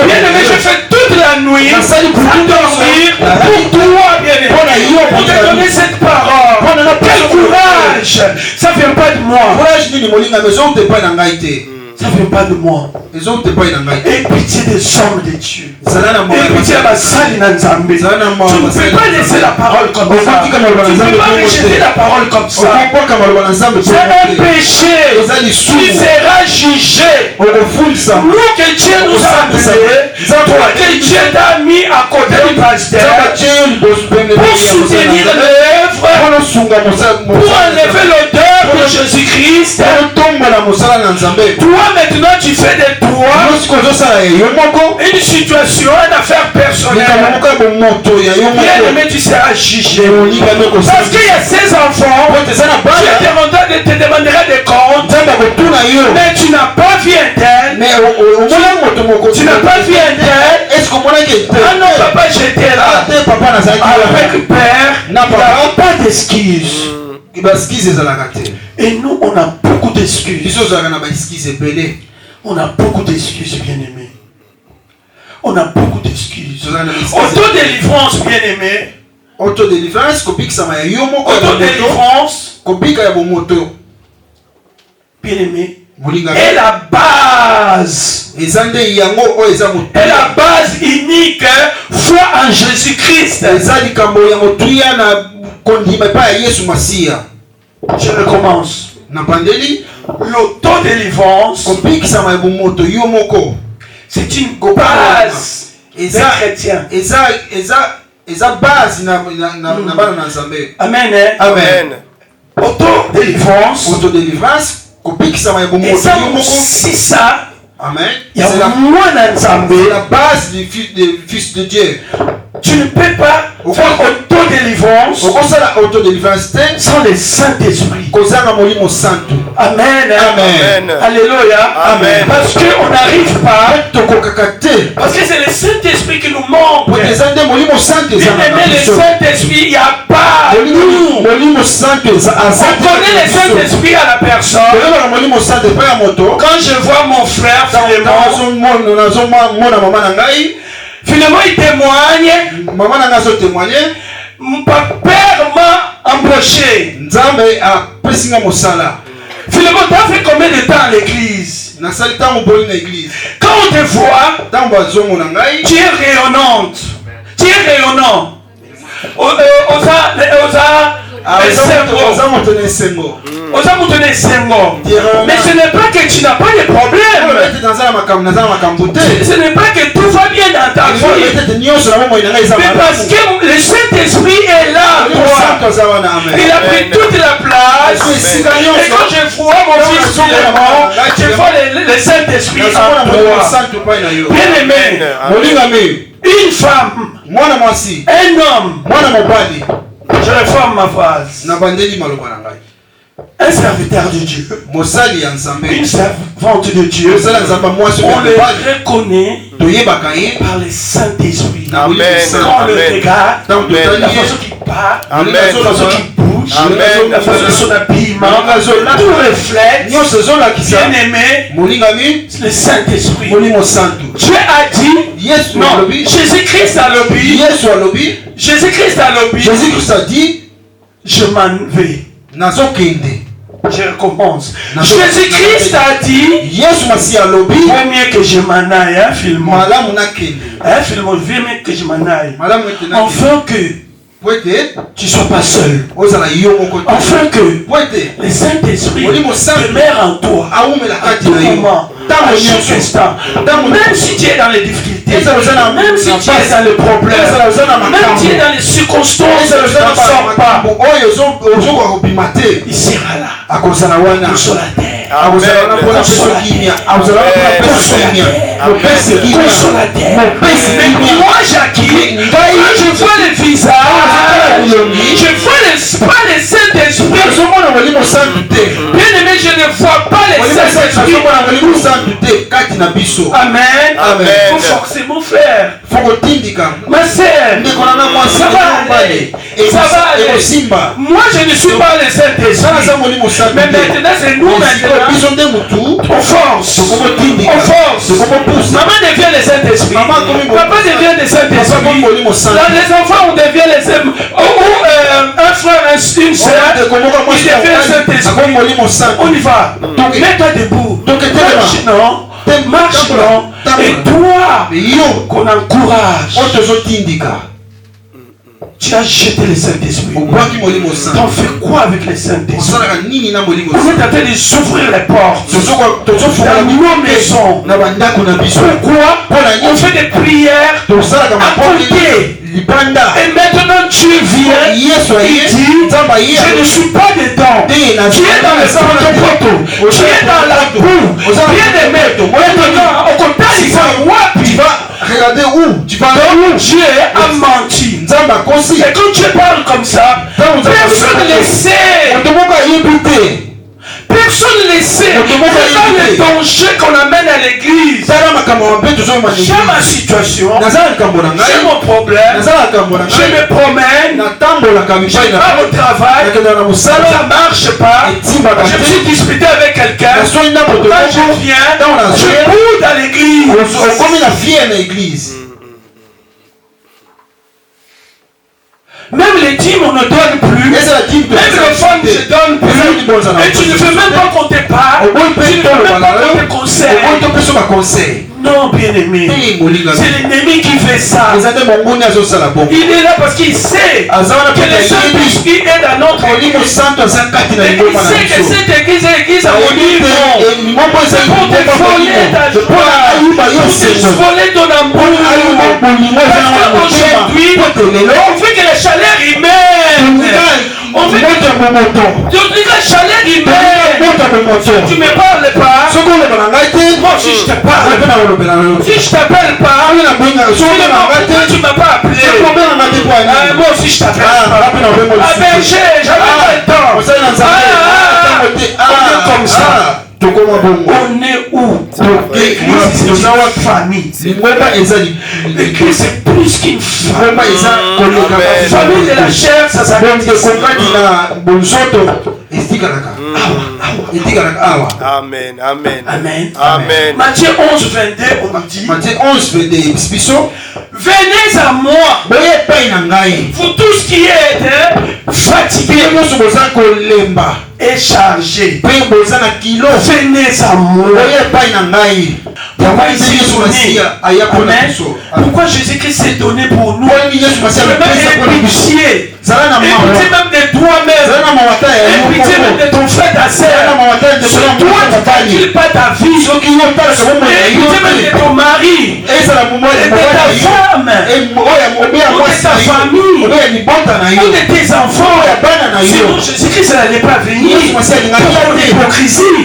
Bien aimé, je fais toute la nuit pour dormir pour toi, bien aimé. Pour te donner cette parole. Quel courage. Ça ne vient pas de moi. Ça ne vient pas de moi. Et pitié des hommes de Dieu. Et pitié à la salle Nanzambé. Tu ne peux pas laisser la parole comme ça. Tu ne peux pas rejeter la parole comme ça. C'est un péché. Tu seras jugé. Nous que Dieu nous a appelés, toi que Dieu t'a mis à côté du pasteur pour soutenir l'œuvre, pour enlever l'odeur de Jésus-Christ. Toi maintenant tu fais de toi une situation, une affaire personnelle. Bien aimé, tu seras jugé. Parce qu'il y a ces enfants, Dieu te demandera des comptes. Mais tu n'as pas vu un tel. Tu n'as pas vu un tel. Ah non, papa j'étais là. Avec père, il n'y a pas d'excuses. Et nous, on a beaucoup d'excuses. On a beaucoup d'excuses, bien aimé. On a beaucoup d'excuses. Autodélivrance, bien aimé. Autodélivrance. Bien aimé. Et la base. Et la base unique, foi en Jésus-Christ. Je recommence. L'autodélivrance, c'est une base des chrétiens. Amen. Amen. Autodélivrance. Et ça aussi ça. Amen. Il y a moins d'Anzambé. C'est la base du Fils de Dieu. Tu ne peux pas faire autodélivrance sans le Saint-Esprit. Amen. Amen. Alléluia. Amen. Parce qu'on n'arrive pas. Parce que c'est le Saint-Esprit qui nous manque. Bien aimé, le Saint-Esprit, il n'y a pas. On connaît le Saint-Esprit à la personne. Quand je vois mon frère, Finalement, il témoigne. Maman n'a pas témoigné. Mon père m'a embauché. Nzambe a pesinga mosala. Finalement, tu as fait combien de temps à l'église? Na sali tango boli na église. Quand on te voit, Tango azongo na ngai. tu es rayonnante. Tu es rayonnant. Mais ce n'est pas que tu n'as pas de problème. Ce n'est pas que tout va bien dans ta vie. Mais parce que le Saint-Esprit est là. Il a pris toute la place. Et quand je vois mon fils Philémon, je vois le Saint-Esprit en toi. Bien aimé, une femme, un homme, je réforme ma phrase. Un serviteur de Dieu, une servante de Dieu, on le reconnaît par le Saint-Esprit. Quand on le regarde, la façon qu'il parle, la façon qu'il bouge, la façon de son habillement, tout reflète, bien aimé, le Saint-Esprit. Dieu a dit, non, Jésus-Christ a lobby, Jésus-Christ a dit, je m'en vais. Je recommence. Jésus-Christ a dit, vaut mieux que je m'en aille, hein, Philémon. Philémon, vaut mieux que je m'en aille. Enfin que tu ne sois pas seul. Enfin que le Saint-Esprit demeure en toi à tout moment, à chaque instant. Même si tu es dans les difficultés, même si tu es dans les problèmes, même si tu es dans les circonstances où tu ne sors pas, il sera là. Consolateur. Mais moi, Jackie, je vois le visage, je vois pas le Saint-Esprit. Bien aimé, je ne vois pas le Saint-Esprit. Amen. Faut forcer mon frère. Ma sœur, ça va aller. Ça va aller. Moi, je ne suis pas le Saint-Esprit. Mais maintenant, c'est nous maintenant. On force. On force. Maman devient le Saint-Esprit. Papa devient le Saint-Esprit. Dans les enfants, on devient les un frère, une soeur, il devient le Saint-Esprit. On y va. Mets-toi debout. Marche non. Et toi, qu'on encourage. Tu as jeté le Saint-Esprit. T'en fais quoi avec le Saint-Esprit? On est en train de s'ouvrir les portes dans nos maisons. Pourquoi? On fait des prières à côté. Et maintenant tu viens, il dit, je ne suis pas dedans. Tu es dans les porte-poteaux, tu es dans la boue. Bien aimé, maintenant, au côté, il va regarder où tu vas où Dieu a menti. Et quand tu parles comme ça, personne ne le sait. Personne ne le sait. C'est pas le danger qu'on amène à l'église. J'ai ma situation, j'ai mon problème, je me promène, je pars au travail, ça ne marche pas, je me suis disputé avec quelqu'un, quand je viens, je cours dans l'église. Même les dîmes, on ne donne plus. Même l'offrande, je ne donne plus. Et tu ne veux même pas qu'on te parle. Tu ne veux même pas qu'on te conseille. Non, bien-aimé. C'est l'ennemi qui fait ça. Il est là parce qu'il sait que le Saint-Esprit est dans notre église. Et il sait que cette église est l'église à haut niveau. C'est pour te voler ta joie, pour te voler ton amour. Parce qu'aujourd'hui, on fait que la chaleur humaine. On fait que la chaleur humaine. Tu ne me parles pas. Moi aussi je te parle. Si je t'appelle pas, pourquoi tu ne m'as pas appelé? Moi aussi je t'appelle pas. Ah ben j'avais pas le temps. On est comme ça. On est où? L'église c'est une famille. L'église c'est plus qu'une famille. Famille de la chair, ça s'appelle Amen, amen. Amen. Matthieu 11, 22, on nous dit. Matthieu 11, 22, venez à moi. Vous tous qui êtes fatigués et chargés, venez à moi. Pourquoi Jésus-Christ s'est donné pour nous? Aie pitié. Écoutez même de toi-même. Pitié même de ton frère, ta sœur. Sur toi, tu ne calcules pas ta vie. Écoutez même de ton mari. Et de ta femme. Ou de ta famille. Ou de tes enfants. Sinon, Jésus-Christ n'allait pas venir pour mon hypocrisie,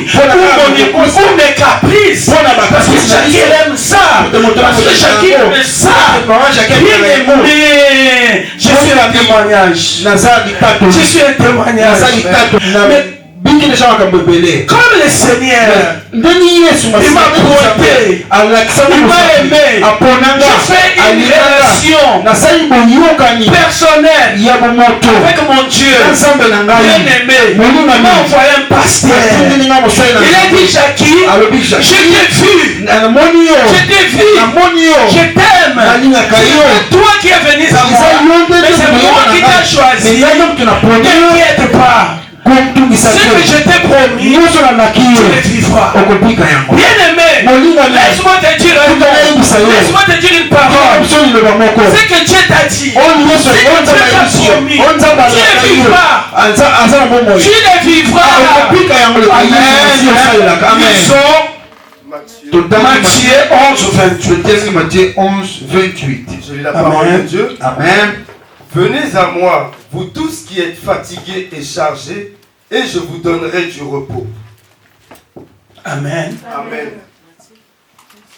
pour mes caprices. Parce que chacun aime ça. Parce que chacun aime ça. Bien aimé. Je suis un témoignage. Je suis un témoignage. Comme le Seigneur, il m'a porté, il m'a aimé. Je fais une relation personnelle avec mon Dieu. Bien aimé. Il m'a envoyé un pasteur. Il a dit, Jackie, je t'ai vu. Je t'aime. C'est toi qui es venu à moi. Mais c'est moi qui t'ai choisi. T'inquiète pas. Ce que je t'ai promis, tu le vivras. Bien aimé, laisse-moi te dire un mot. Laisse-moi te dire une parole. Ce que Dieu t'a dit, ce que Dieu t'a promis, tu le vivras. Tu le vivras. Amen. Matthieu 11, 28. Matthieu 11, 28. Je lis la parole de Dieu. Amen. Venez à moi, vous tous qui êtes fatigués et chargés, et je vous donnerai du repos. Amen. Amen.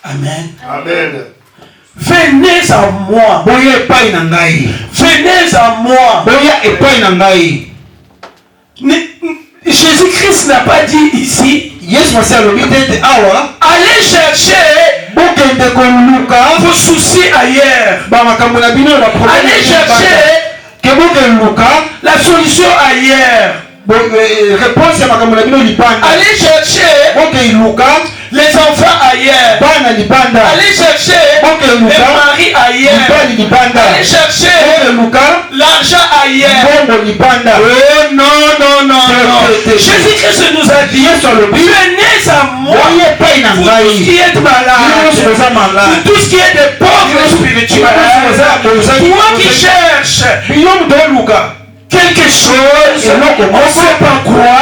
Amen. Amen. Venez à moi. Venez à moi. Jésus-Christ n'a pas dit ici, allez chercher vos soucis ailleurs. Allez chercher la solution ailleurs. Allez chercher les enfants ailleurs. Allez chercher les maris ailleurs. Allez chercher l'argent ailleurs. Non. Jésus-Christ nous a dit, venez à moi, vous tous qui êtes malades, vous tous qui êtes des pauvres spirituels, toi qui cherches quelque chose, on ne sait pas quoi,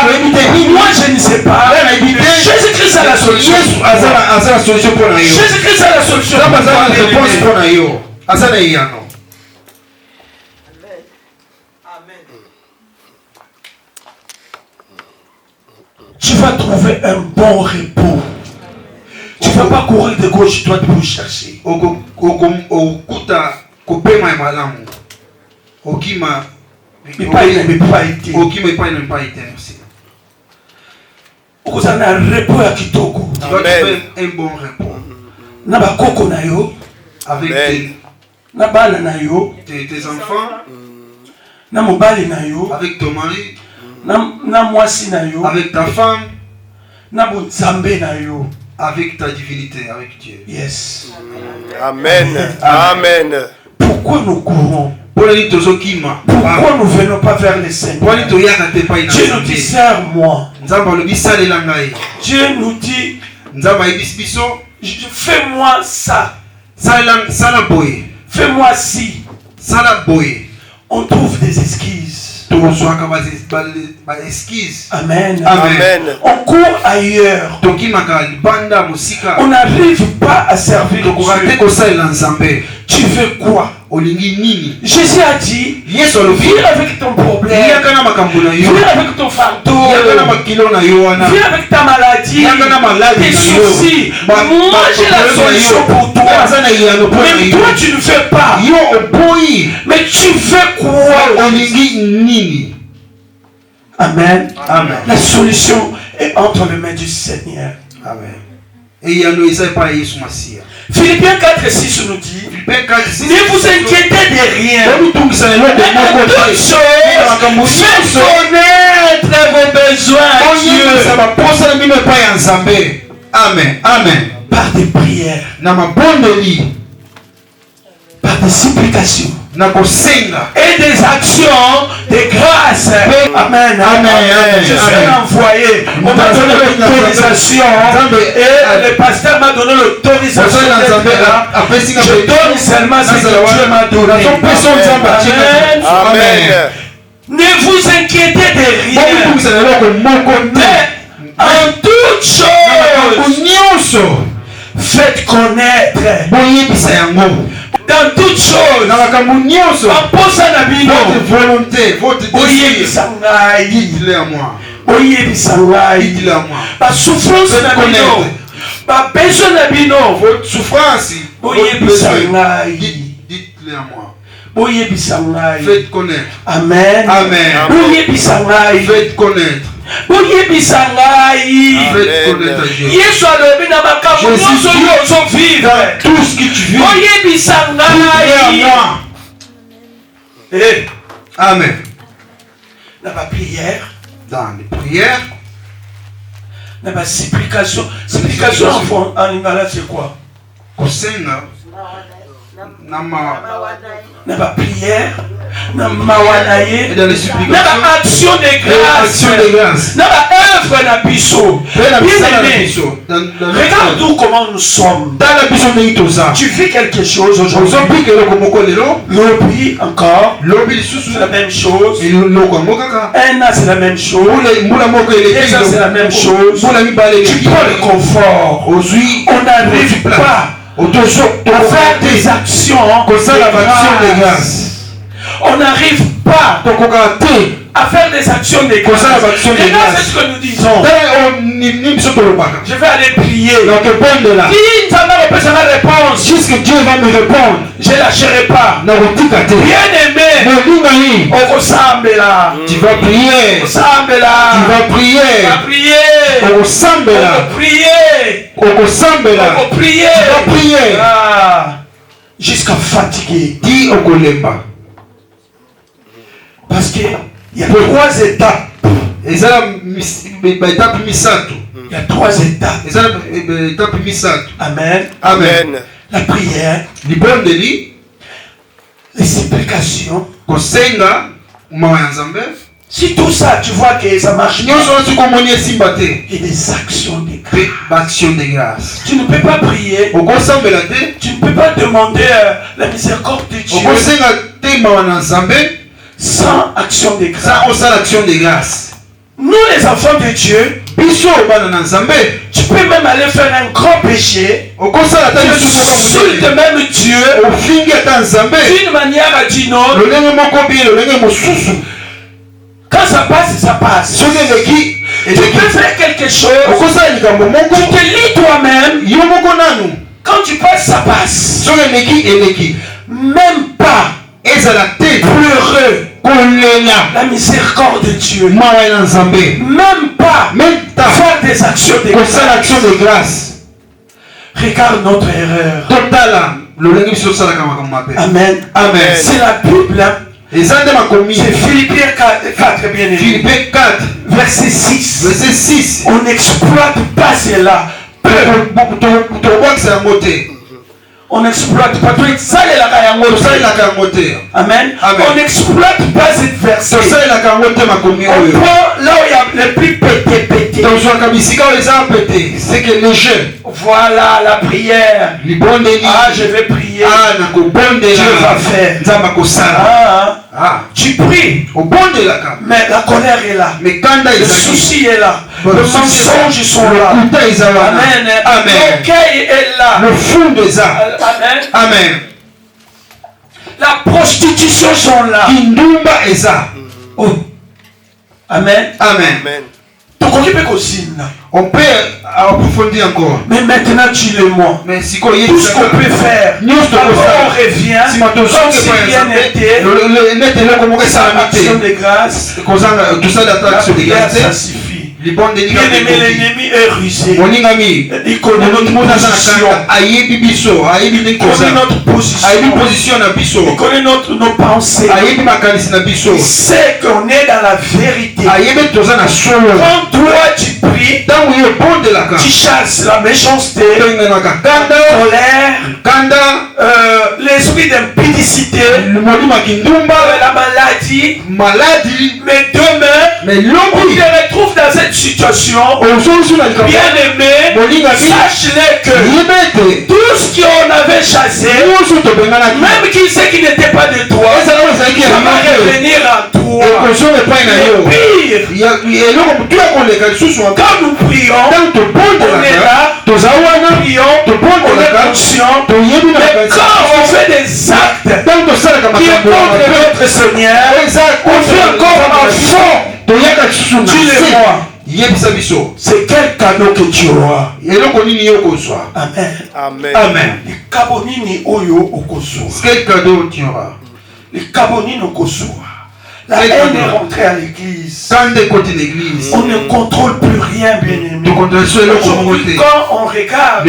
moi je ne sais pas. Jésus-Christ a la solution. Jésus-Christ a la solution. Tu vas trouver un bon repos. Tu ne vas pas courir de gauche, toi pour chercher. Mais pas été. Vous avez un repos à Kitoko. Tu vas trouver un bon repos. Na ba koko na yo. Avec tes enfants. Na mobali na yo. Avec ton mari. Na mwasi na yo. Avec ta femme. Na bonzambe na yo. Avec ta divinité, avec Dieu. Yes. Amen. Amen. Pourquoi nous courons? Pourquoi nous ne venons pas vers le Seigneur? Dieu nous dit, sers-moi. Dieu nous dit, fais-moi ça. Fais-moi ci. On trouve des esquisses. Amen. Amen. On court ailleurs. On n'arrive pas à servir Dieu. Tu veux quoi? Jésus a dit, viens avec ton problème, viens avec ton fardeau, viens avec ta maladie, tes soucis. Moi j'ai la solution pour toi. Mais toi tu ne fais pas. Mais tu fais quoi? Amen. Amen. La solution est entre les mains du Seigneur. Amen. Et il y a nous, ils pas Jésus Messie. Philippiens 4, 6 nous dit, ne vous inquiétez de rien. Mais de toutes choses, faites connaître vos besoins à Dieu. Amen. Amen. Par des prières. par des supplications nakosenga et des actions de grâce. Amen. Amen. Je suis envoyé. On m'a donné l'autorisation et le pasteur m'a donné l'autorisation d'être là. Je donne seulement ce que Dieu m'a donné. Amen. Ne vous inquiétez de rien. Mais en toutes choses, faites connaître. Dans toutes choses, votre volonté, votre désir, dites-le à moi. Dites-le à moi. La souffrance na bino, ba besoin na bino, votre souffrance, votre besoin, dites-le à moi. Faites connaître. Amen. Amen. Faites connaître. Faites connaître Dieu. Jésus Tout ce que tu vis, Amen. Dans la prière, Dans les prières, dans la supplication. Supplication en lingala c'est quoi? kosenga, nama, Dans la prière, dans la mawanaye, et dans les dans supplications, la action de action de grâce, grâce. dans la œuvre na biso. Bien-aimé, regarde nous comment nous sommes. Dans la vision de Itosa, Tu vis quelque chose aujourd'hui. aujourd'hui que le komoko lelo, L'oubli encore, lobi c'est lisusu, la même chose. et le komoko kaka. Un an, c'est la même chose. Mula moko ele Et ça, c'est la même chose. Mula mibale Tu prends le confort. Aujourd'hui, On n'arrive pas à faire des actions de grâce. On n'arrive pas à faire des actions de grâce. Regarde ce que nous disons. Je vais aller prier. Qui peut sa réponse? Jusque Dieu va me répondre. Je ne lâcherai pas. Bien-aimé, on ressemble là. Tu vas prier. Ressemble là. Tu vas prier. On va prier. On ressemble On là. va prier. On ressemble là. On va prier. Tu vas prier. Ah, jusqu'à fatiguer. Dis au Kolemba. Parce qu'il y a trois étapes. Et ça, l'étape misato. Il y a trois étapes. Et ça, l'étape misato. Amen. Amen. La prière, Libon de li, les supplications. kosenga, mawanzambe. Si tout ça, tu vois que ça marche bien, Nyonso tu komoni simbate. il y a des actions de grâce. Action de grâce. Tu ne peux pas prier. Okosambela te. Tu ne peux pas demander la miséricorde de Dieu Okosenga te mawanzambe. sans action de grâce. Ça, on sait l'action de grâce. Nous, les enfants de Dieu, Biso bana nzambe. tu peux même aller faire un grand péché. Okosala ta Tu lisusu insultes même Dieu ofingi ata nzambe. d'une manière à d'une autre. Lolenge moko bien, lolenge mosusu. Quand ça passe, ça passe. Soki eleki, Tu eleki. peux faire quelque chose. Okosala likambo moko. Tu te lis toi-même. Yo moko nanu. Quand tu passes, ça passe. Soki eleki, eleki. Même pas Ezala te. pleureux. Kolela. La miséricorde de Dieu. Mawa na nzambe. Même pas Même ta. faire des actions de Kosala grâce. action de grâce. Regarde notre erreur. Totala. Lolenge biso osalaka makambo mabe. Amen. Amen. C'est la Bible. Hein. Eza nde makomi. C'est Philippiens 4 bien aimé. Philippiens 4, Verset 6. verset 6. On n'exploite pas cela. tobwakisa yango te. On n'exploite pas. Tosalelaka yango te. tosalelaka yango te. Amen. Amen. On n'exploite pas cette verset. tosalelaka yango te makomi On oyo. prend là où il y a le plus pété. tozwaka bisika oyo eza pete. c'est que le jeu. Voilà la prière. libondeli. Ah, je vais prier. nakobondela. Dieu va faire. nzambe akosala. Tu pries. obondelaka. Mais la colère est là. mais kanda Le ezali. souci est là. Bon, Le le souci mensonge sont là. lokuta eza wana. Amen. Amen. L'orgueil est là. le fond eza. Amen. Amen. La prostitution sont là. kindumba eza. Oh. Amen. Amen. Amen. On peut approfondir encore. Mais maintenant tu le moi. Mais si quoi Tout ce qu'on peut faire. Nous on revient. Si ma Comme si rien n'était. Action de grâce. La prière, ça suffit. Bien-aimé, l'ennemi est rusé. Il connaît notre position. Il connaît notre position. Il connaît nos pensées. Il sait qu'on est dans la vérité. Quand toi tu pries, tu chasses la méchanceté, la colère, l'esprit l'esprit d'impudicité, la maladie, mais demain, on te retrouve dans cette situation, bien aimé, sache-le que tout ce qu'on avait chassé, même qui sait qui n'était pas de toi, ça va revenir en toi. Et pire, quand nous prions, on est là, nous prions, on est conscient, mais quand on fait des actes qui est contre notre Seigneur, on fait encore un fond. Dis-le-moi. C'est quel cadeau que tu auras? Amen. Amen. Amen. Quel cadeau tu auras? La haine est rentrée à l'église. On ne contrôle plus rien, bien-aimé. Aujourd'hui, quand on regarde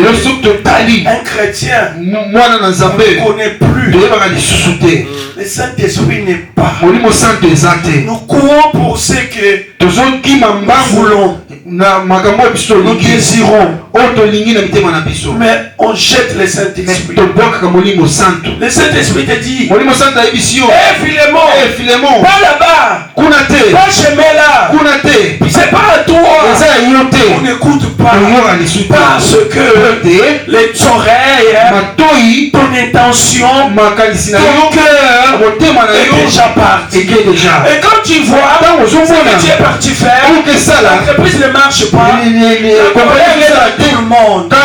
un chrétien, on ne connaît plus. Le Saint-Esprit n'est pas. Nous courons pour ce que nous voulons. Nous désirons. Mais on jette le Saint-Esprit. Le Saint-Esprit te dit, Philémon, pas là-bas, pas chez là, c'est pas à toi. On n'écoute pas parce que les oreilles, ton intention, ton cœur est déjà parti. Et quand tu vois ce que tu es parti faire, l'entreprise ne marche pas, la colère est dans tout le monde. Non,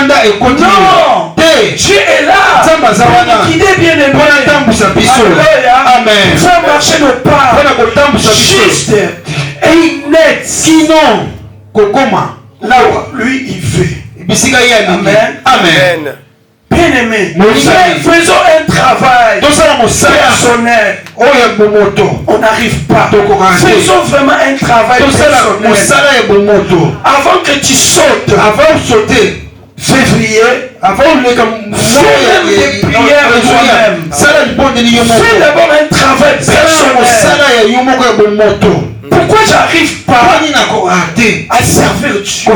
Dieu est là pour nous guider, bien aimé. Amen. Faire marcher nos pas juste et net. Sinon, là où lui il fait. Amen. Amen. Bien aimé, faisons un travail personnel. On n'arrive pas. Faisons vraiment un travail personnel. Avant que tu sautes, février, fais des prières toi-même. Fais d'abord un travail personnel. Pourquoi j'arrive pas à servir Dieu?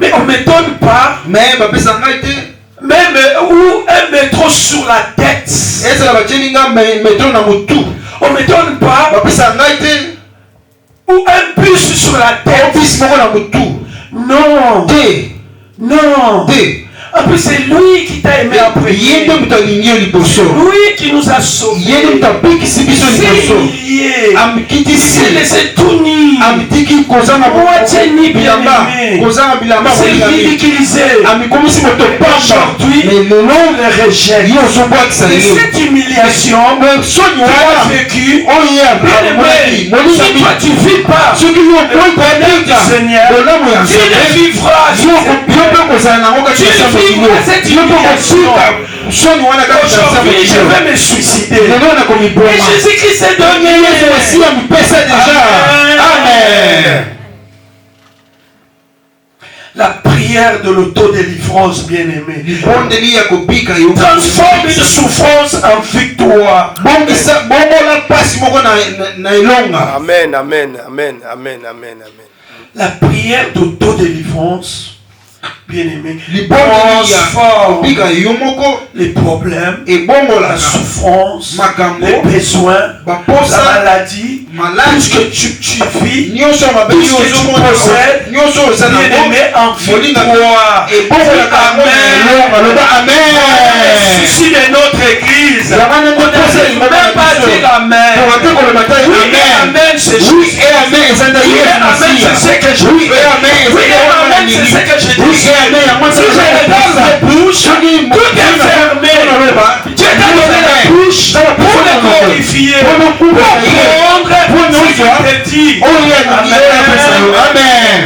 Mais on ne me donne pas même ou un métro sur la tête. On ne me donne pas ou un bus sur la tête. Non. Non. En plus, c'est lui qui t'a aimé après. Lui qui nous a sauvés. Il s'est laissé tout nier. Moitié ni bien aimé. C'est ridiculisé. Aujourd'hui, on le rejette. Et cette humiliation tu as vécu. Bien aimé, si toi tu ne vis pas le bonheur du Seigneur, tu ne vivras. Tu ne vivras cette humiliation. Aujourd'hui, je vais me suicider. Et Jésus-Christ s'est donné. Amen. La prière de l'autodélivrance, bien-aimé, transforme une souffrance en victoire. Amen, amen, amen, amen, amen, amen. La prière d'autodélivrance, bien-aimé, transforme les problèmes, la souffrance, les besoins, la maladie, tout ce que tu vis, tout ce que tu possèdes, bien-aimé, en victoire. Amen. Le souci de notre église, on ne sait même pas dire amen. Oui, amen, c'est juste. Oui, amen, c'est ce que je fais. Oui, amen, c'est ce que je dis. Si je regarde la bouche, tout est fermé. Dieu t'a donné la bouche pour le glorifier, pour prendre ce qu'il te dit. Amen.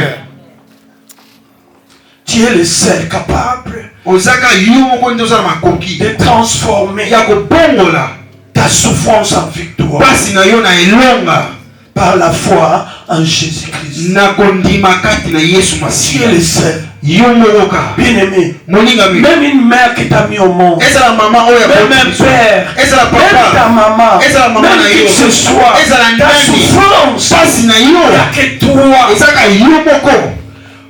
Tu es le seul capable de transformer ta souffrance en victoire par la foi en Jésus-Christ. Tu es le seul. Bien-aimé, même une mère qui t'a mis au monde, même un père, même ta maman, même qui que ce soit, ta souffrance, il n'y a que toi.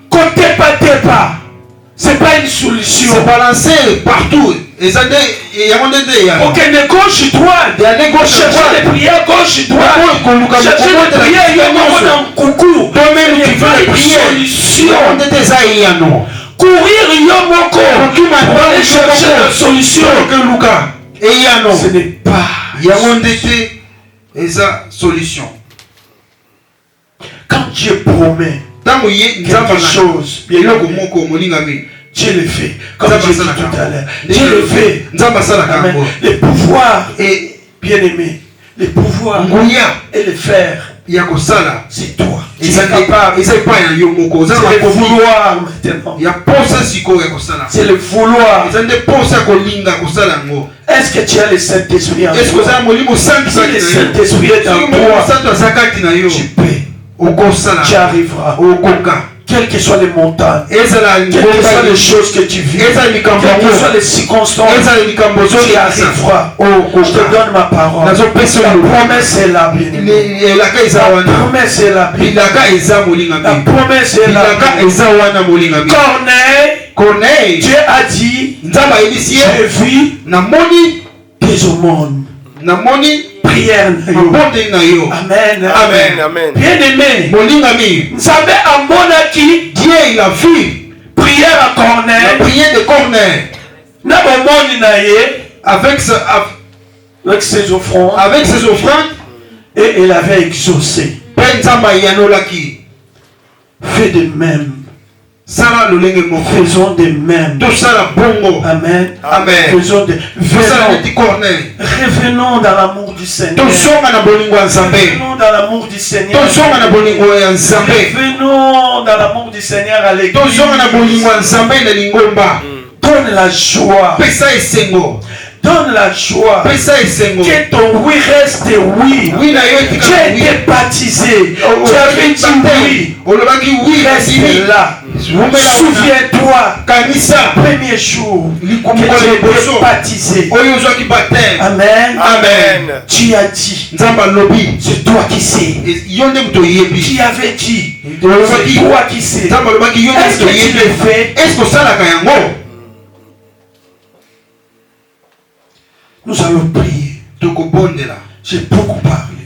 Côté pas, c'est pas une solution. C'est balancé partout. Ok, de gauche droite. Chercher les prières gauche droite. Chercher les prières, il y a un coucou. Toi-même, tu veux prier. Solution. Courir, il y a mon corps. Pour aller chercher la solution. Ce n'est pas. Il y a une solution. Quand Dieu promet quelque chose, Dieu le fait. Comme j'ai dit tout à l'heure. Dieu le fait. Amen. Les pouvoirs, bien aimé, les pouvoirs et les faire, c'est toi. Tu es capable. C'est le vouloir maintenant. C'est le vouloir. Est-ce que tu as le Saint-Esprit en toi? Si le Saint-Esprit est en toi, tu peux. Tu arriveras. Quelles que soient les montagnes, quelles que soient les choses que tu vis, quelles que soient les circonstances, tu arriveras. Je te donne ma parole. La promesse est là, bien-aimé. La promesse est là. La promesse est là. Corneille, Dieu a dit, j'ai vu tes aumônes. Prière. Amen. Amen. Bien-aimé. Vous savez, à Monaki, Dieu il a vu prière à Corneille. La prière de Corneille. Avec ses offrandes. Et il avait exaucé. Fais de même. Faisons de même. Amen. Faisons de revenons dans l'amour du Seigneur. Revenons dans l'amour du Seigneur. Revenons dans l'amour du Seigneur à l'église. Donne la joie. Donne la joie. Que ton oui reste oui. Tu as été baptisé. Tu avais dit oui. Reste là. Souviens-toi. Premier jour que tu as été baptisé. Amen. Tu as dit. C'est toi qui sais. Qui avait dit. C'est toi qui sais. Est-ce que tu le fais? Nous allons prier. J'ai beaucoup parlé.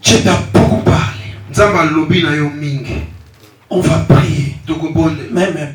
Tu as beaucoup parlé. On va prier. Même un